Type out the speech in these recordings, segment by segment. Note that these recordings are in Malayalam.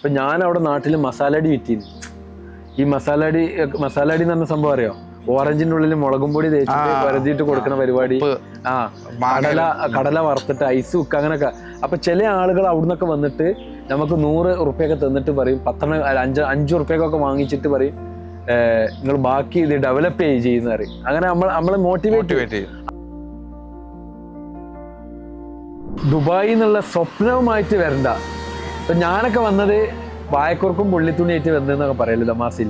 ഇപ്പൊ ഞാൻ അവിടെ നാട്ടിൽ മസാലടി വിറ്റിരുന്നു. ഈ മസാലടി എന്ന് പറഞ്ഞ സംഭവം അറിയോ? ഓറഞ്ചിന്റെ ഉള്ളിൽ മുളകും പൊടി തേച്ചിട്ട് പരതിയിട്ട് കൊടുക്കുന്ന പരിപാടി. കടല വറുത്തിട്ട് ഐസ് വെക്കുക അങ്ങനെയൊക്കെ. അപ്പൊ ചില ആളുകൾ അവിടുന്നൊക്കെ വന്നിട്ട് നമുക്ക് 100 ഉറുപ്പ്യൊക്കെ തന്നിട്ട് പറയും, 5 ഉറുപ്പ്യൊക്കെ വാങ്ങിച്ചിട്ട് പറയും നിങ്ങൾ ബാക്കി ഇത് ഡെവലപ്പ് ചെയ്യുന്ന പറയും. അങ്ങനെ നമ്മളെ മോട്ടിവേറ്റ് ചെയ്യും. ദുബായിൽ നിന്നുള്ള സ്വപ്നവുമായിട്ട് വരണ്ട. ഇപ്പൊ ഞാനൊക്കെ വന്നത് വായക്കുറക്കും പുള്ളിത്തുണിയായിട്ട് വന്നതെന്നൊക്കെ പറയല്ലോ തമാസിൽ.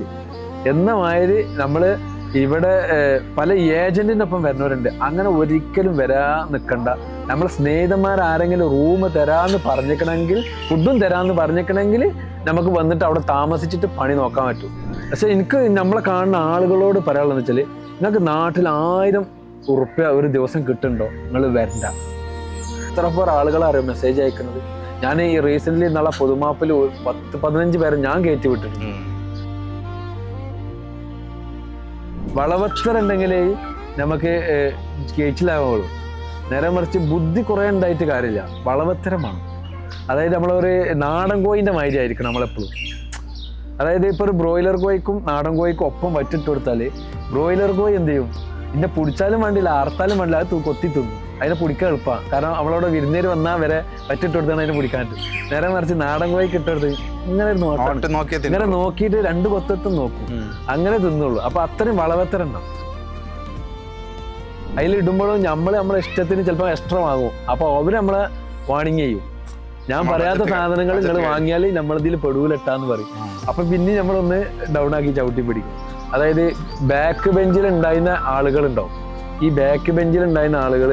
എന്ന മാതിരി നമ്മള് ഇവിടെ പല ഏജന്റിനൊപ്പം വരുന്നവരുണ്ട്. അങ്ങനെ ഒരിക്കലും നിൽക്കണ്ട. നമ്മളെ സ്നേഹിതന്മാരാരെങ്കിലും റൂം തരാന്ന് പറഞ്ഞേക്കണമെങ്കിൽ, ഫുഡും തരാന്ന് പറഞ്ഞേക്കണമെങ്കിൽ നമുക്ക് വന്നിട്ട് അവിടെ താമസിച്ചിട്ട് പണി നോക്കാൻ പറ്റും. പക്ഷെ എനിക്ക് നമ്മളെ കാണുന്ന ആളുകളോട് പറയാനുള്ളതെന്ന് വെച്ചാൽ, നിങ്ങൾക്ക് നാട്ടിൽ 1000 ഉറുപ്പ്യ ഒരു ദിവസം കിട്ടുന്നുണ്ടോ, നിങ്ങൾ വരണ്ട. എത്ര പേർ ആളുകളറിയാം മെസ്സേജ് അയക്കുന്നത്. ഞാൻ ഈ റീസെന്റ് നാളെ പൊതുമാപ്പിൽ 10-15 പേരെ ഞാൻ കയറ്റി വിട്ടിട്ടുണ്ട്. വളവത്തരുണ്ടെങ്കിലേ നമുക്ക് കേച്ചിലാവുള്ളൂ. നേരെ മറിച്ച് ബുദ്ധി കുറെ ഉണ്ടായിട്ട് കാര്യമില്ല, വളവത്തരമാണ്. അതായത് നമ്മളൊരു നാടൻ കോയിന്റെ മാതിരി ആയിരിക്കണം നമ്മളെപ്പോഴും. അതായത് ഇപ്പൊ ഒരു ബ്രോയിലർ കോഴിക്കും നാടൻ കോഴിക്കും ഒപ്പം വറ്റിട്ട് കൊടുത്താല് ബ്രോയിലർ കോഴി എന്ത് ചെയ്യും? ഇതിനെ പിടിച്ചാലും വേണ്ടില്ല, അറുത്താലും വേണ്ടില്ല, അത് കൊത്തി തിന്നും. അതിനെ പിടിക്കാൻ എളുപ്പമാണ്. കാരണം നമ്മളവിടെ വിരുന്നേര് വന്നാൽ വരെ വറ്റിട്ട് കൊടുത്താണ് അതിനെ പിടിക്കാൻ പറ്റും. നേരെ മറിച്ച് നാടൻ കോഴിക്ക് ഇട്ടെടുത്ത് ഇങ്ങനെ ഇങ്ങനെ നോക്കിയിട്ട് 2 കൊത്തെത്തും നോക്കും, അങ്ങനെ തിന്നുള്ളൂ. അപ്പൊ അത്രയും വളവത്തരം ഉണ്ടാവും. അതിലിടുമ്പോഴും നമ്മളെ ഇഷ്ടത്തിന് ചിലപ്പോൾ എക്സ്ട്രാ വാങ്ങും. അപ്പൊ അവര് നമ്മളെ വാണിങ് ചെയ്യും. ഞാൻ പറയാത്ത സാധനങ്ങൾ നിങ്ങൾ വാങ്ങിയാൽ നമ്മളിതിൽ പെടൂലെട്ടാന്ന് പറയും. അപ്പൊ പിന്നെ നമ്മളൊന്ന് ഡൗൺ ആക്കി ചവിട്ടി പിടിക്കും. അതായത് ബാക്ക് ബെഞ്ചിൽ ഉണ്ടായിരുന്ന ആളുകളുണ്ടാവും. ഈ ബാക്ക് ബെഞ്ചിൽ ഉണ്ടായിരുന്ന ആളുകൾ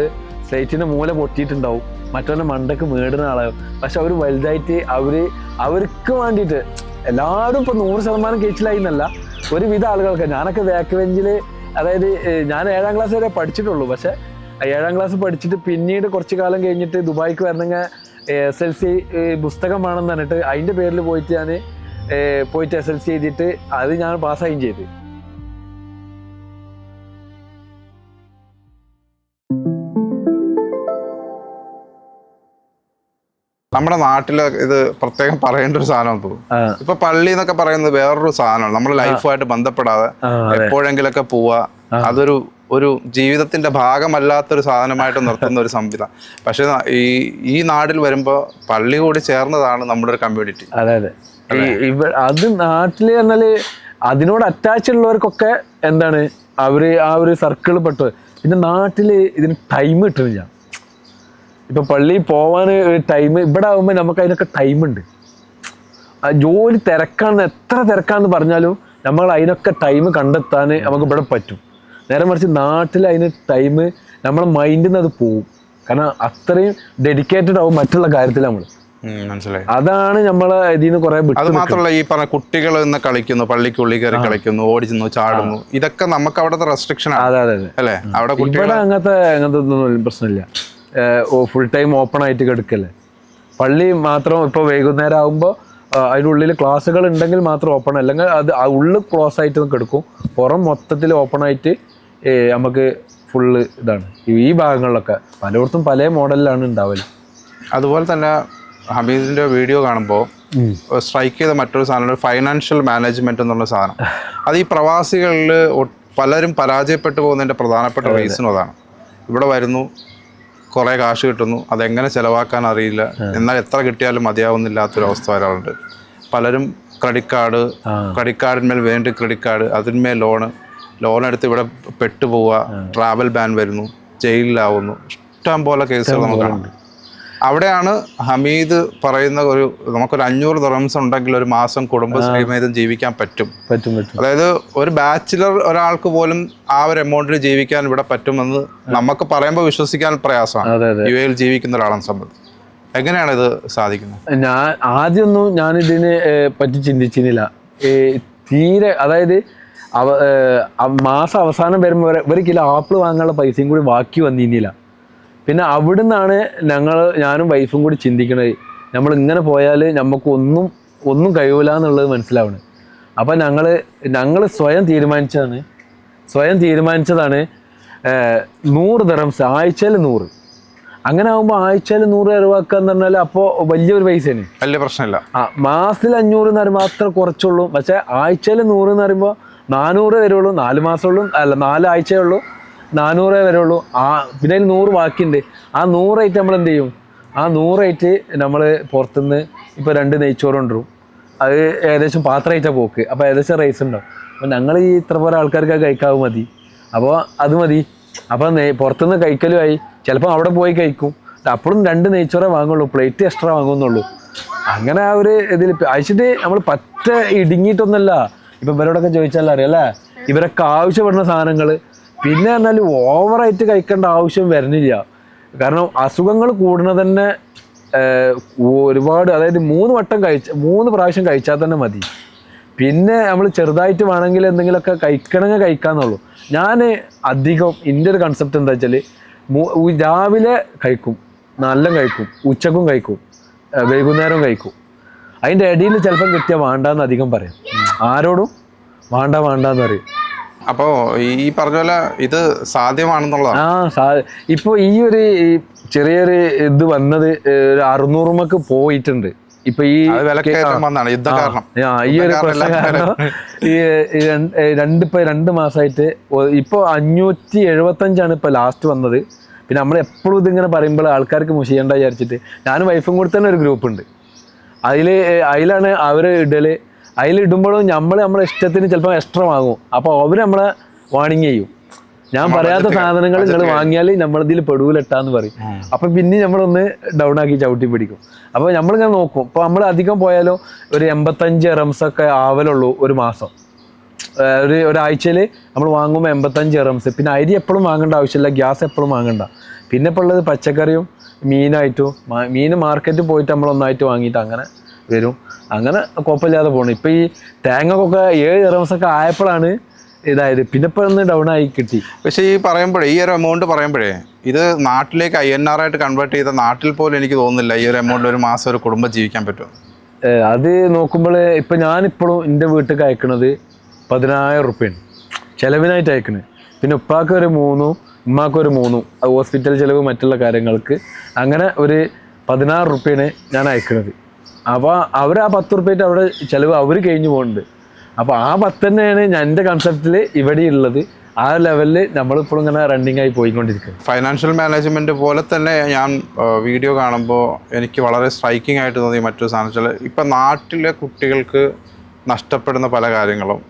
സ്ലേറ്റിന്റെ മൂല പൊട്ടിയിട്ടുണ്ടാവും, മറ്റവന്റെ മണ്ടക്ക് മേടുന്ന ആളാവും. പക്ഷെ അവർ വലുതായിട്ട് അവർക്ക് വേണ്ടിയിട്ട് എല്ലാവരും ഇപ്പൊ 100% കേച്ചിലായി എന്നല്ല, ഒരുവിധ ആളുകൾക്ക്. ഞാനൊക്കെ ബാക്ക് ബെഞ്ചിൽ, അതായത് ഞാൻ 7ാം ക്ലാസ് വരെ പഠിച്ചിട്ടുള്ളൂ. പക്ഷെ 7ാം ക്ലാസ് പഠിച്ചിട്ട് പിന്നീട് കുറച്ചു കാലം കഴിഞ്ഞിട്ട് ദുബായിക്ക് വരണമെങ്കിൽ SLC പുസ്തകം വേണമെന്ന് പറഞ്ഞിട്ട് അതിന്റെ പേരിൽ പോയിട്ട് ഞാൻ SLC എഴുതിയിട്ട് അത് ഞാൻ പാസ്സായും ചെയ്ത്. നമ്മുടെ നാട്ടില് ഇത് പ്രത്യേകം പറയേണ്ട ഒരു സാധനം തോന്നുന്നു. ഇപ്പൊ പള്ളി എന്നൊക്കെ പറയുന്നത് വേറൊരു സാധനമാണ്. നമ്മൾ ലൈഫുമായിട്ട് ബന്ധപ്പെടാതെ എപ്പോഴെങ്കിലൊക്കെ പോവാ, ഒരു ജീവിതത്തിന്റെ ഭാഗമല്ലാത്തൊരു സാധനമായിട്ട് നിർത്തുന്ന ഒരു സംവിധാനം. പക്ഷെ ഈ നാട്ടിൽ വരുമ്പോ പള്ളി കൂടി ചേർന്നതാണ് നമ്മുടെ ഒരു കമ്മ്യൂണിറ്റി. അതെ. അത് നാട്ടില് പറഞ്ഞാല് അതിനോട് അറ്റാച്ച് ഉള്ളവർക്കൊക്കെ എന്താണ് അവര് ആ ഒരു സർക്കിൾ പെട്ടു. പിന്നെ നാട്ടില് ഇതിന് ടൈം കിട്ടുന്നില്ല. ഇപ്പൊ പള്ളിയിൽ പോവാൻ ടൈം, ഇവിടെ ആകുമ്പോൾ നമുക്ക് അതിനൊക്കെ ടൈമുണ്ട്. ജോലി തിരക്കാന്ന്, എത്ര തിരക്കാന്ന് പറഞ്ഞാലും നമ്മൾ അതിനൊക്കെ ടൈം കണ്ടെത്താൻ നമുക്ക് ഇവിടെ പറ്റും. നേരെ മറിച്ച് നാട്ടിൽ അതിന് ടൈം നമ്മളെ മൈൻഡിൽ നിന്ന് അത് പോവും. കാരണം അത്രയും ഡെഡിക്കേറ്റഡ് ആവും മറ്റുള്ള കാര്യത്തിൽ നമ്മൾ. മനസ്സിലായി. അതാണ് നമ്മളെ ഇതിന് കുറെ. അത് മാത്രമല്ല, ഈ പറഞ്ഞ കുട്ടികൾ ഇന്ന് കളിക്കുന്നു, പള്ളിക്കുള്ളിൽ കയറി കളിക്കുന്നു, ഓടിച്ചു ചാടുന്നു, ഇതൊക്കെ നമുക്ക് അവിടുത്തെ റെസ്ട്രിക്ഷൻ ആണ്. അതെ അല്ലേ? അവിടെ ഇവിടെ അങ്ങനത്തെ ഒന്നും പ്രശ്നമില്ല. ഫുൾ ടൈം ഓപ്പൺ ആയിട്ട് കിടക്കല്ലേ. പള്ളി മാത്രം ഇപ്പോൾ വൈകുന്നേരം ആകുമ്പോൾ അതിനുള്ളിൽ ക്ലാസ്സുകൾ ഉണ്ടെങ്കിൽ മാത്രം ഓപ്പൺ, അല്ലെങ്കിൽ അത് ഉള്ളിൽ ക്ലോസ് ആയിട്ട് കിടക്കും. പുറം മൊത്തത്തിൽ ഓപ്പൺ ആയിട്ട് നമുക്ക് ഫുള്ള് ഇതാണ്. ഈ ഭാഗങ്ങളിലൊക്കെ പലയിടത്തും പല മോഡലിലാണ് ഉണ്ടാവല്. അതുപോലെ തന്നെ ഹമീദിന്റെ വീഡിയോ കാണുമ്പോൾ സ്ട്രൈക്ക് ചെയ്ത മറ്റൊരു സാധനം ഫൈനാൻഷ്യൽ മാനേജ്മെന്റ് എന്നുള്ള സാധനം. അത് ഈ പ്രവാസികളിൽ പലരും പരാജയപ്പെട്ടു പോകുന്നതിന്റെ പ്രധാനപ്പെട്ട റീസൺ അതാണ്. ഇവിടെ വരുന്നു, കുറേ കാശ് കിട്ടുന്നു, അതെങ്ങനെ ചിലവാക്കാൻ അറിയില്ല, എന്നാൽ എത്ര കിട്ടിയാലും മതിയാവുന്നില്ലാത്തൊരവസ്ഥ വരാറുണ്ട്. പലരും ക്രെഡിറ്റ് കാർഡിന്മേൽ വേണ്ടി ക്രെഡിറ്റ് കാർഡ്, അതിന്മേൽ ലോൺ എടുത്ത് ഇവിടെ പെട്ടുപോവുക, ട്രാവൽ ബാൻ വരുന്നു, ജയിലിലാവുന്നു, ഇഷ്ടം പോലെ കേസുകൾ നമുക്ക് കാണും. അവിടെയാണ് ഹമീദ് പറയുന്ന നമുക്കൊരു 500 ദിർഹംസ് ഉണ്ടെങ്കിൽ ഒരു മാസം കുടുംബശ്രീമേതം ജീവിക്കാൻ പറ്റും. അതായത് ഒരു ബാച്ചിലർ ഒരാൾക്ക് പോലും ആ ഒരു എമൗണ്ടിൽ ജീവിക്കാൻ ഇവിടെ പറ്റുമെന്ന് നമുക്ക് പറയുമ്പോൾ വിശ്വസിക്കാൻ പ്രയാസമാണ് UAE ജീവിക്കുന്ന ഒരാളെ സംബന്ധിച്ച്. എങ്ങനെയാണ് ഇത് സാധിക്കുന്നത്? ഞാൻ ആദ്യമൊന്നും ഞാനിതിനെ പറ്റി ചിന്തിച്ചിരുന്നില്ല തീരെ. അതായത് മാസം അവസാനം വരുമ്പോൾ 1 കിലോ ആപ്പിൾ വാങ്ങാനുള്ള പൈസയും കൂടി ബാക്കി വന്നിരുന്നില്ല. പിന്നെ അവിടുന്നാണ് ഞാനും വൈഫും കൂടി ചിന്തിക്കണത്, നമ്മൾ ഇങ്ങനെ പോയാൽ നമുക്ക് ഒന്നും കഴിയൂല എന്നുള്ളത് മനസ്സിലാവണം. അപ്പം ഞങ്ങൾ സ്വയം തീരുമാനിച്ചതാണ് 100 ദിർഹംസ്, ആഴ്ചയിൽ 100. അങ്ങനെ ആകുമ്പോൾ ആഴ്ചയിൽ 100 രൂപ എന്ന് പറഞ്ഞാൽ അപ്പോൾ വലിയൊരു പൈസയാണ്. വലിയ പ്രശ്നമില്ല. മാസത്തിൽ 500 എന്ന് പറയുമ്പോൾ അത്ര കുറച്ചുള്ളൂ. പക്ഷേ ആഴ്ചയിൽ 100 എന്ന് പറയുമ്പോൾ 400 വരുള്ളൂ. 4 മാസമുള്ളൂ, അല്ല 4 ആഴ്ചയേ ഉള്ളൂ, 400 വരുള്ളൂ. പിന്നെ അതിൽ 100 ബാക്കിയുണ്ട്. ആ 100 നമ്മൾ എന്ത് ചെയ്യും? ആ 100 നമ്മൾ പുറത്തുനിന്ന് ഇപ്പോൾ 2 നെയ്ച്ചോറ് കൊണ്ടുവരും. അത് ഏകദേശം പാത്രമായിട്ടാണ് പോക്ക്. അപ്പോൾ ഏകദേശം റൈസ് ഉണ്ടാവും. അപ്പോൾ ഞങ്ങൾ ഈ ഇത്ര പോലെ ആൾക്കാർക്ക് കഴിക്കാവും മതി. അപ്പോൾ അത് മതി. അപ്പോൾ പുറത്തുനിന്ന് കഴിക്കലുമായി. ചിലപ്പോൾ അവിടെ പോയി കഴിക്കും. അപ്പോഴും 2 നെയ്ച്ചോറേ വാങ്ങുള്ളൂ, പ്ലേറ്റ് എക്സ്ട്രാ വാങ്ങുന്നുള്ളൂ. അങ്ങനെ ആ ഒരു ഇതിൽ അയച്ചിട്ട് നമ്മൾ പറ്റ ഇടുങ്ങിയിട്ടൊന്നുമല്ല. ഇപ്പം ഇവരോടൊക്കെ ചോദിച്ചാൽ അറിയാം അല്ലേ, ഇവരൊക്കെ ആവശ്യപ്പെടുന്ന സാധനങ്ങൾ. പിന്നെ എന്നാൽ ഓവറായിട്ട് കഴിക്കേണ്ട ആവശ്യം വരുന്നില്ല. കാരണം അസുഖങ്ങൾ കൂടുന്നത് തന്നെ ഒരുപാട്, അതായത് 3 പ്രാവശ്യം കഴിച്ചാൽ തന്നെ മതി. പിന്നെ നമ്മൾ ചെറുതായിട്ട് വേണമെങ്കിൽ എന്തെങ്കിലുമൊക്കെ കഴിക്കണമെങ്കിൽ കഴിക്കാന്നുള്ളൂ. ഞാൻ അധികം എൻ്റെ ഒരു കൺസെപ്റ്റ് എന്താ വെച്ചാൽ, രാവിലെ കഴിക്കും, നല്ല കഴിക്കും, ഉച്ചക്കും കഴിക്കും, വൈകുന്നേരവും കഴിക്കും. അതിൻ്റെ ഇടയിൽ ചിലപ്പം കിട്ടിയാൽ വേണ്ടാന്ന് അധികം പറയും. ആരോടും വേണ്ടാന്ന് പറയും. അപ്പോൾ ഈ പറഞ്ഞ പോലെ ഇത് സാധ്യമാണെന്നുള്ളതാണ്. ഇപ്പോൾ ഈ ഒരു ചെറിയൊരു ഇത് വന്നത് 600 പോയിട്ടുണ്ട്. ഇപ്പൊ ഈ ഒരു പ്രശ്നം കാരണം ഈ 2 മാസമായിട്ട് ഇപ്പൊ 575 ഇപ്പൊ ലാസ്റ്റ് വന്നത്. പിന്നെ നമ്മൾ എപ്പോഴും ഇതിങ്ങനെ പറയുമ്പോൾ ആൾക്കാർക്ക് മുഷിയണ്ട വിചാരിച്ചിട്ട് ഞാനും വൈഫും കൂടി തന്നെ ഒരു ഗ്രൂപ്പ് ഉണ്ട്. അതിലാണ് അവർ ഇടല്. അതിലിടുമ്പോഴും നമ്മളെ ഇഷ്ടത്തിന് ചിലപ്പോൾ എക്സ്ട്രാ വാങ്ങും. അപ്പോൾ അവർ നമ്മളെ വാണിങ് ചെയ്യും. ഞാൻ പറയാത്ത സാധനങ്ങൾ നിങ്ങൾ വാങ്ങിയാൽ നമ്മളതിൽ പെടൂലെട്ടാന്ന് പറയും. അപ്പം പിന്നെ നമ്മളൊന്ന് ഡൗൺ ആക്കി ചവിട്ടി പിടിക്കും. അപ്പോൾ നമ്മളിങ്ങനെ നോക്കും. ഇപ്പോൾ നമ്മൾ അധികം പോയാലോ ഒരു 85 റംസൊക്കെ ആവലുള്ളൂ ഒരു മാസം. ഒരാഴ്ചയിൽ നമ്മൾ വാങ്ങുമ്പോൾ 85 റംസ്. പിന്നെ അരി എപ്പോഴും വാങ്ങേണ്ട ആവശ്യമില്ല, ഗ്യാസ് എപ്പോഴും വാങ്ങണ്ട. പിന്നെ ഇപ്പോൾ ഉള്ളത് പച്ചക്കറിയും മീനായിട്ടും. മീൻ മാർക്കറ്റിൽ പോയിട്ട് നമ്മൾ ഒന്നായിട്ട് വാങ്ങിയിട്ട് അങ്ങനെ വരും. അങ്ങനെ കുഴപ്പമില്ലാതെ പോകണം. ഇപ്പം ഈ തേങ്ങക്കൊക്കെ 7 റംസൊക്കെ ആയപ്പോഴാണ് ഇതായത്. പിന്നെ ഇപ്പോൾ ഒന്ന് ഡൗൺ ആയി കിട്ടി. പക്ഷേ ഈ പറയുമ്പോഴേ, ഈ ഒരു എമൗണ്ട് പറയുമ്പോഴേ, ഇത് നാട്ടിലേക്ക് INR ആയിട്ട് കൺവേർട്ട് ചെയ്ത നാട്ടിൽ പോലും എനിക്ക് തോന്നുന്നില്ല ഈ ഒരു എമൗണ്ട് ഒരു മാസം ഒരു കുടുംബം ജീവിക്കാൻ പറ്റും. അത് നോക്കുമ്പോൾ ഇപ്പം ഞാനിപ്പോഴും എൻ്റെ വീട്ടിൽ അയക്കണത് 10,000 റുപ്യാണ് ചിലവിനായിട്ട് അയക്കണത്. പിന്നെ ഉപ്പാക്ക് ഒരു 3, ഉമ്മാക്ക് ഒരു 3, ഹോസ്പിറ്റൽ ചിലവ് മറ്റുള്ള കാര്യങ്ങൾക്ക്. അങ്ങനെ ഒരു 16 റുപ്യാണ് ഞാൻ അയക്കണത്. അപ്പോൾ അവർ ആ 10 റുപ്യായിട്ട് അവിടെ ചിലവ് അവർ കഴിഞ്ഞു പോകുന്നുണ്ട്. അപ്പോൾ ആ 10 തന്നെയാണ് ഞാൻ എൻ്റെ കൺസെപ്റ്റിൽ ഇവിടെ ഉള്ളത്. ആ ലെവലിൽ നമ്മളിപ്പോഴും ഇങ്ങനെ റണ്ണിങ് ആയി പോയിക്കൊണ്ടിരിക്കുന്നത്. ഫൈനാൻഷ്യൽ മാനേജ്മെൻറ്റ് പോലെ തന്നെ ഞാൻ വീഡിയോ കാണുമ്പോൾ എനിക്ക് വളരെ സ്ട്രൈക്കിംഗ് ആയിട്ട് തോന്നിയ മറ്റൊരു സാധനം വെച്ചാൽ, ഇപ്പം നാട്ടിലെ കുട്ടികൾക്ക് നഷ്ടപ്പെടുന്ന പല കാര്യങ്ങളും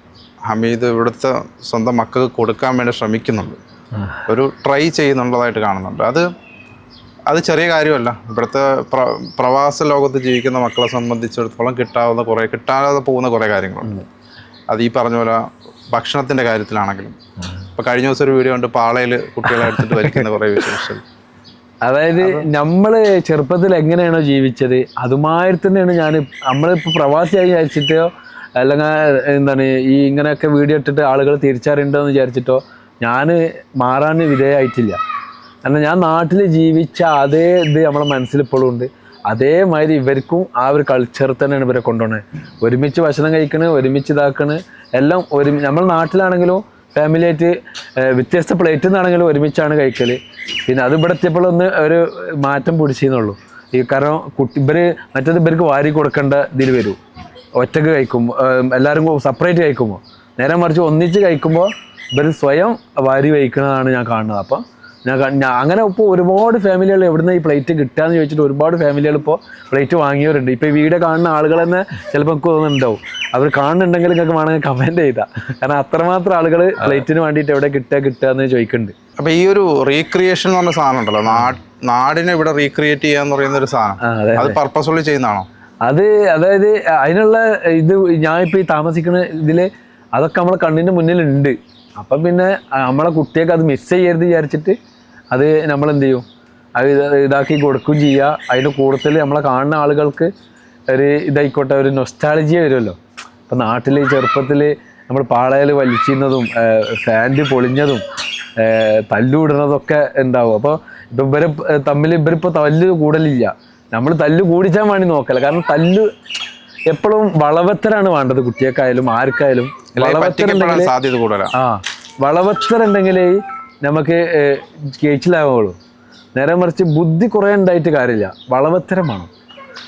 ഹമീദ് ഇവിടുത്തെ സ്വന്തം മക്കൾക്ക് കൊടുക്കാൻ വേണ്ടി ശ്രമിക്കുന്നുണ്ട്, ഒരു ട്രൈ ചെയ്യുന്നുള്ളതായിട്ട് കാണുന്നുണ്ട്. അത് ചെറിയ കാര്യമല്ല. ഇവിടുത്തെ പ്രവാസ ലോകത്ത് ജീവിക്കുന്ന മക്കളെ സംബന്ധിച്ചിടത്തോളം കിട്ടാതെ പോകുന്ന കുറേ കാര്യങ്ങളുണ്ട്. അത് ഈ പറഞ്ഞ പോലെ ഭക്ഷണത്തിൻ്റെ കാര്യത്തിലാണെങ്കിലും. ഇപ്പോൾ കഴിഞ്ഞ ദിവസം ഒരു വീഡിയോ ഉണ്ട്, പാളയിൽ കുട്ടികളെ എടുത്തിട്ട് വലിക്കുന്ന കുറേ വിശേഷം. അതായത് നമ്മൾ ചെറുപ്പത്തിൽ എങ്ങനെയാണോ ജീവിച്ചത് അതുമാതിരി തന്നെയാണ് നമ്മളിപ്പോൾ പ്രവാസിയായി വിചാരിച്ചിട്ടോ അല്ലെങ്കിൽ ഈ ഇങ്ങനെയൊക്കെ വീഡിയോ ഇട്ടിട്ട് ആളുകൾ തിരിച്ചറിയണ്ടോ എന്ന് വിചാരിച്ചിട്ടോ ഞാൻ മാറാൻ വിധേയമായിട്ടില്ല. കാരണം ഞാൻ നാട്ടിൽ ജീവിച്ച അതേ ഇത് നമ്മളെ മനസ്സിൽ ഇപ്പോഴും ഉണ്ട്. അതേമാതിരി ഇവർക്കും ആ ഒരു കൾച്ചർ തന്നെയാണ് ഇവരെ കൊണ്ടുപോകുന്നത്. ഒരുമിച്ച് ഭക്ഷണം കഴിക്കണത്, ഒരുമിച്ച് ഇതാക്കണത് എല്ലാം നമ്മൾ നാട്ടിലാണെങ്കിലും ഫാമിലിയായിട്ട് വ്യത്യസ്ത പ്ലേറ്റിൽ നിന്നാണെങ്കിലും ഒരുമിച്ചാണ് കഴിക്കൽ. പിന്നെ അത് ഇവിടെ എത്തിയപ്പോഴൊന്ന് ഒരു മാറ്റം പിടിച്ചെന്നുള്ളൂ. കാരണം ഇവർക്ക് വാരി കൊടുക്കേണ്ട ഇതിൽ വരും. ഒറ്റക്ക് കഴിക്കുമ്പോൾ എല്ലാവരും സെപ്പറേറ്റ് കഴിക്കുമ്പോൾ, നേരെ മറിച്ച് ഒന്നിച്ച് കഴിക്കുമ്പോൾ ഇവർ സ്വയം വാരി വഹിക്കുന്നതാണ് ഞാൻ കാണുന്നത്. അപ്പം അങ്ങനെ ഇപ്പോൾ ഒരുപാട് ഫാമിലികൾ എവിടുന്ന് ഈ പ്ലേറ്റ് കിട്ടുകയെന്ന് ചോദിച്ചിട്ട് ഒരുപാട് ഫാമിലികൾ ഇപ്പോൾ പ്ലേറ്റ് വാങ്ങിയവരുണ്ട്. ഇപ്പോൾ ഈ വീഡിയോ കാണുന്ന ആളുകൾ തന്നെ ചിലപ്പോൾ എനിക്ക് തോന്നുന്നുണ്ടാവും. അവർ കാണുന്നുണ്ടെങ്കിൽ നിങ്ങൾക്ക് വേണമെങ്കിൽ കമൻറ്റ് ചെയ്താൽ. കാരണം അത്രമാത്രം ആളുകൾ പ്ലേറ്റിന് വേണ്ടിയിട്ട് എവിടെ കിട്ടുക എന്ന് ചോദിക്കുന്നുണ്ട്. അപ്പോൾ ഈ ഒരു റീക്രിയേഷൻ എന്ന് പറഞ്ഞ സാധനം ഉണ്ടല്ലോ, നാടിനെ ഇവിടെ റീക്രിയേറ്റ് ചെയ്യാന്ന് പറയുന്നൊരു സാധനം, അത് പർപ്പസ്ഫുള്ളി ചെയ്യുന്നതാണോ? അതായത് അതിനുള്ള ഇത് ഞാനിപ്പോൾ ഈ താമസിക്കുന്ന ഇതിൽ അതൊക്കെ നമ്മളെ കണ്ണിൻ്റെ മുന്നിലുണ്ട്. അപ്പം പിന്നെ നമ്മളെ കുട്ടിയൊക്കെ അത് മിസ് ചെയ്യരുത് വിചാരിച്ചിട്ട് അത് നമ്മളെന്ത് ചെയ്യും, അത് ഇതാക്കി കൊടുക്കുകയും ചെയ്യുക. അതിൻ്റെ കൂടുതൽ നമ്മളെ കാണുന്ന ആളുകൾക്ക് ഒരു ഇതായിക്കോട്ടെ, ഒരു നൊസ്റ്റാളജിയ വരുമല്ലോ. ഇപ്പം നാട്ടിൽ ചെറുപ്പത്തിൽ നമ്മൾ പാളയിൽ വലിച്ചിരുന്നതും ഫാൻറ്റ് പൊളിഞ്ഞതും തല്ലുവിടുന്നതൊക്കെ ഉണ്ടാവും. അപ്പോൾ ഇപ്പം ഇവരിപ്പോൾ തല്ല് കൂടലില്ല. നമ്മൾ തല്ല് കൂടിച്ചാൽ വേണ്ടി നോക്കല്ല. കാരണം തല്ല് എപ്പോഴും വളവത്തരാണ് വേണ്ടത്. കുട്ടിയൊക്കെയായാലും ആർക്കായാലും വളവത്തരുണ്ടെങ്കിൽ നമുക്ക് കേച്ചിലാവുള്ളൂ. നേരെ മറിച്ച് ബുദ്ധി കുറേ ഉണ്ടായിട്ട് കാര്യമില്ല, വളവത്തരം വേണം.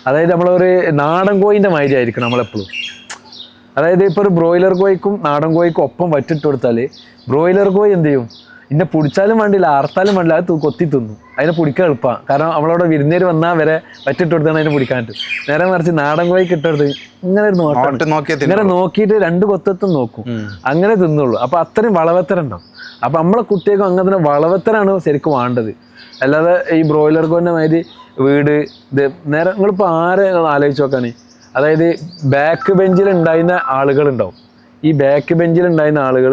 അതായത് നമ്മളൊരു നാടൻ കോയിൻ്റെ മാതിരി ആയിരിക്കണം നമ്മളെപ്പോഴും. അതായത് ഇപ്പോൾ ഒരു ബ്രോയിലർ കോഴിക്കും നാടൻ കോഴിക്കും ഒപ്പം വറ്റിട്ട് കൊടുത്താൽ ബ്രോയിലർ കോഴി എന്ത് ചെയ്യും, ഇന്നെ പിടിച്ചാലും വേണ്ടില്ല ആർത്താലും വേണ്ടില്ല, അത് കൊത്തി തിന്നു, അതിനെ പിടിക്കാൻ എളുപ്പമാണ്. കാരണം നമ്മളവിടെ വിരുന്നേര് വന്നാൽ വരെ വറ്റിട്ട് കൊടുത്താണ് അതിനെ പിടിക്കാൻ പറ്റും. നേരെ മറിച്ച് നാടൻ കോഴി കിട്ടരുത് ഇങ്ങനെ ഒരു നോട്ടം, ഇങ്ങനെ നോക്കിയിട്ട് 2 കൊത്തത്തും നോക്കും, അങ്ങനെ തിന്നുള്ളൂ. അപ്പോൾ അത്രയും വളവത്തരം ഉണ്ടാവും. അപ്പോൾ നമ്മളെ കുട്ടികൾക്കും അങ്ങനെ തന്നെ വളവത്തരാണ് ശരിക്കും വേണ്ടത്. അല്ലാതെ ഈ ബ്രോയിലർ കോഴിൻ്റെ മാതിരി വീട് ഇത് നേരെ നിങ്ങളിപ്പോൾ ആരെ ആലോചിച്ച് നോക്കാണ്. അതായത് ബാക്ക് ബെഞ്ചിൽ ഉണ്ടായിരുന്ന ആളുകളുണ്ടാവും. ഈ ബാക്ക് ബെഞ്ചിൽ ഉണ്ടായിരുന്ന ആളുകൾ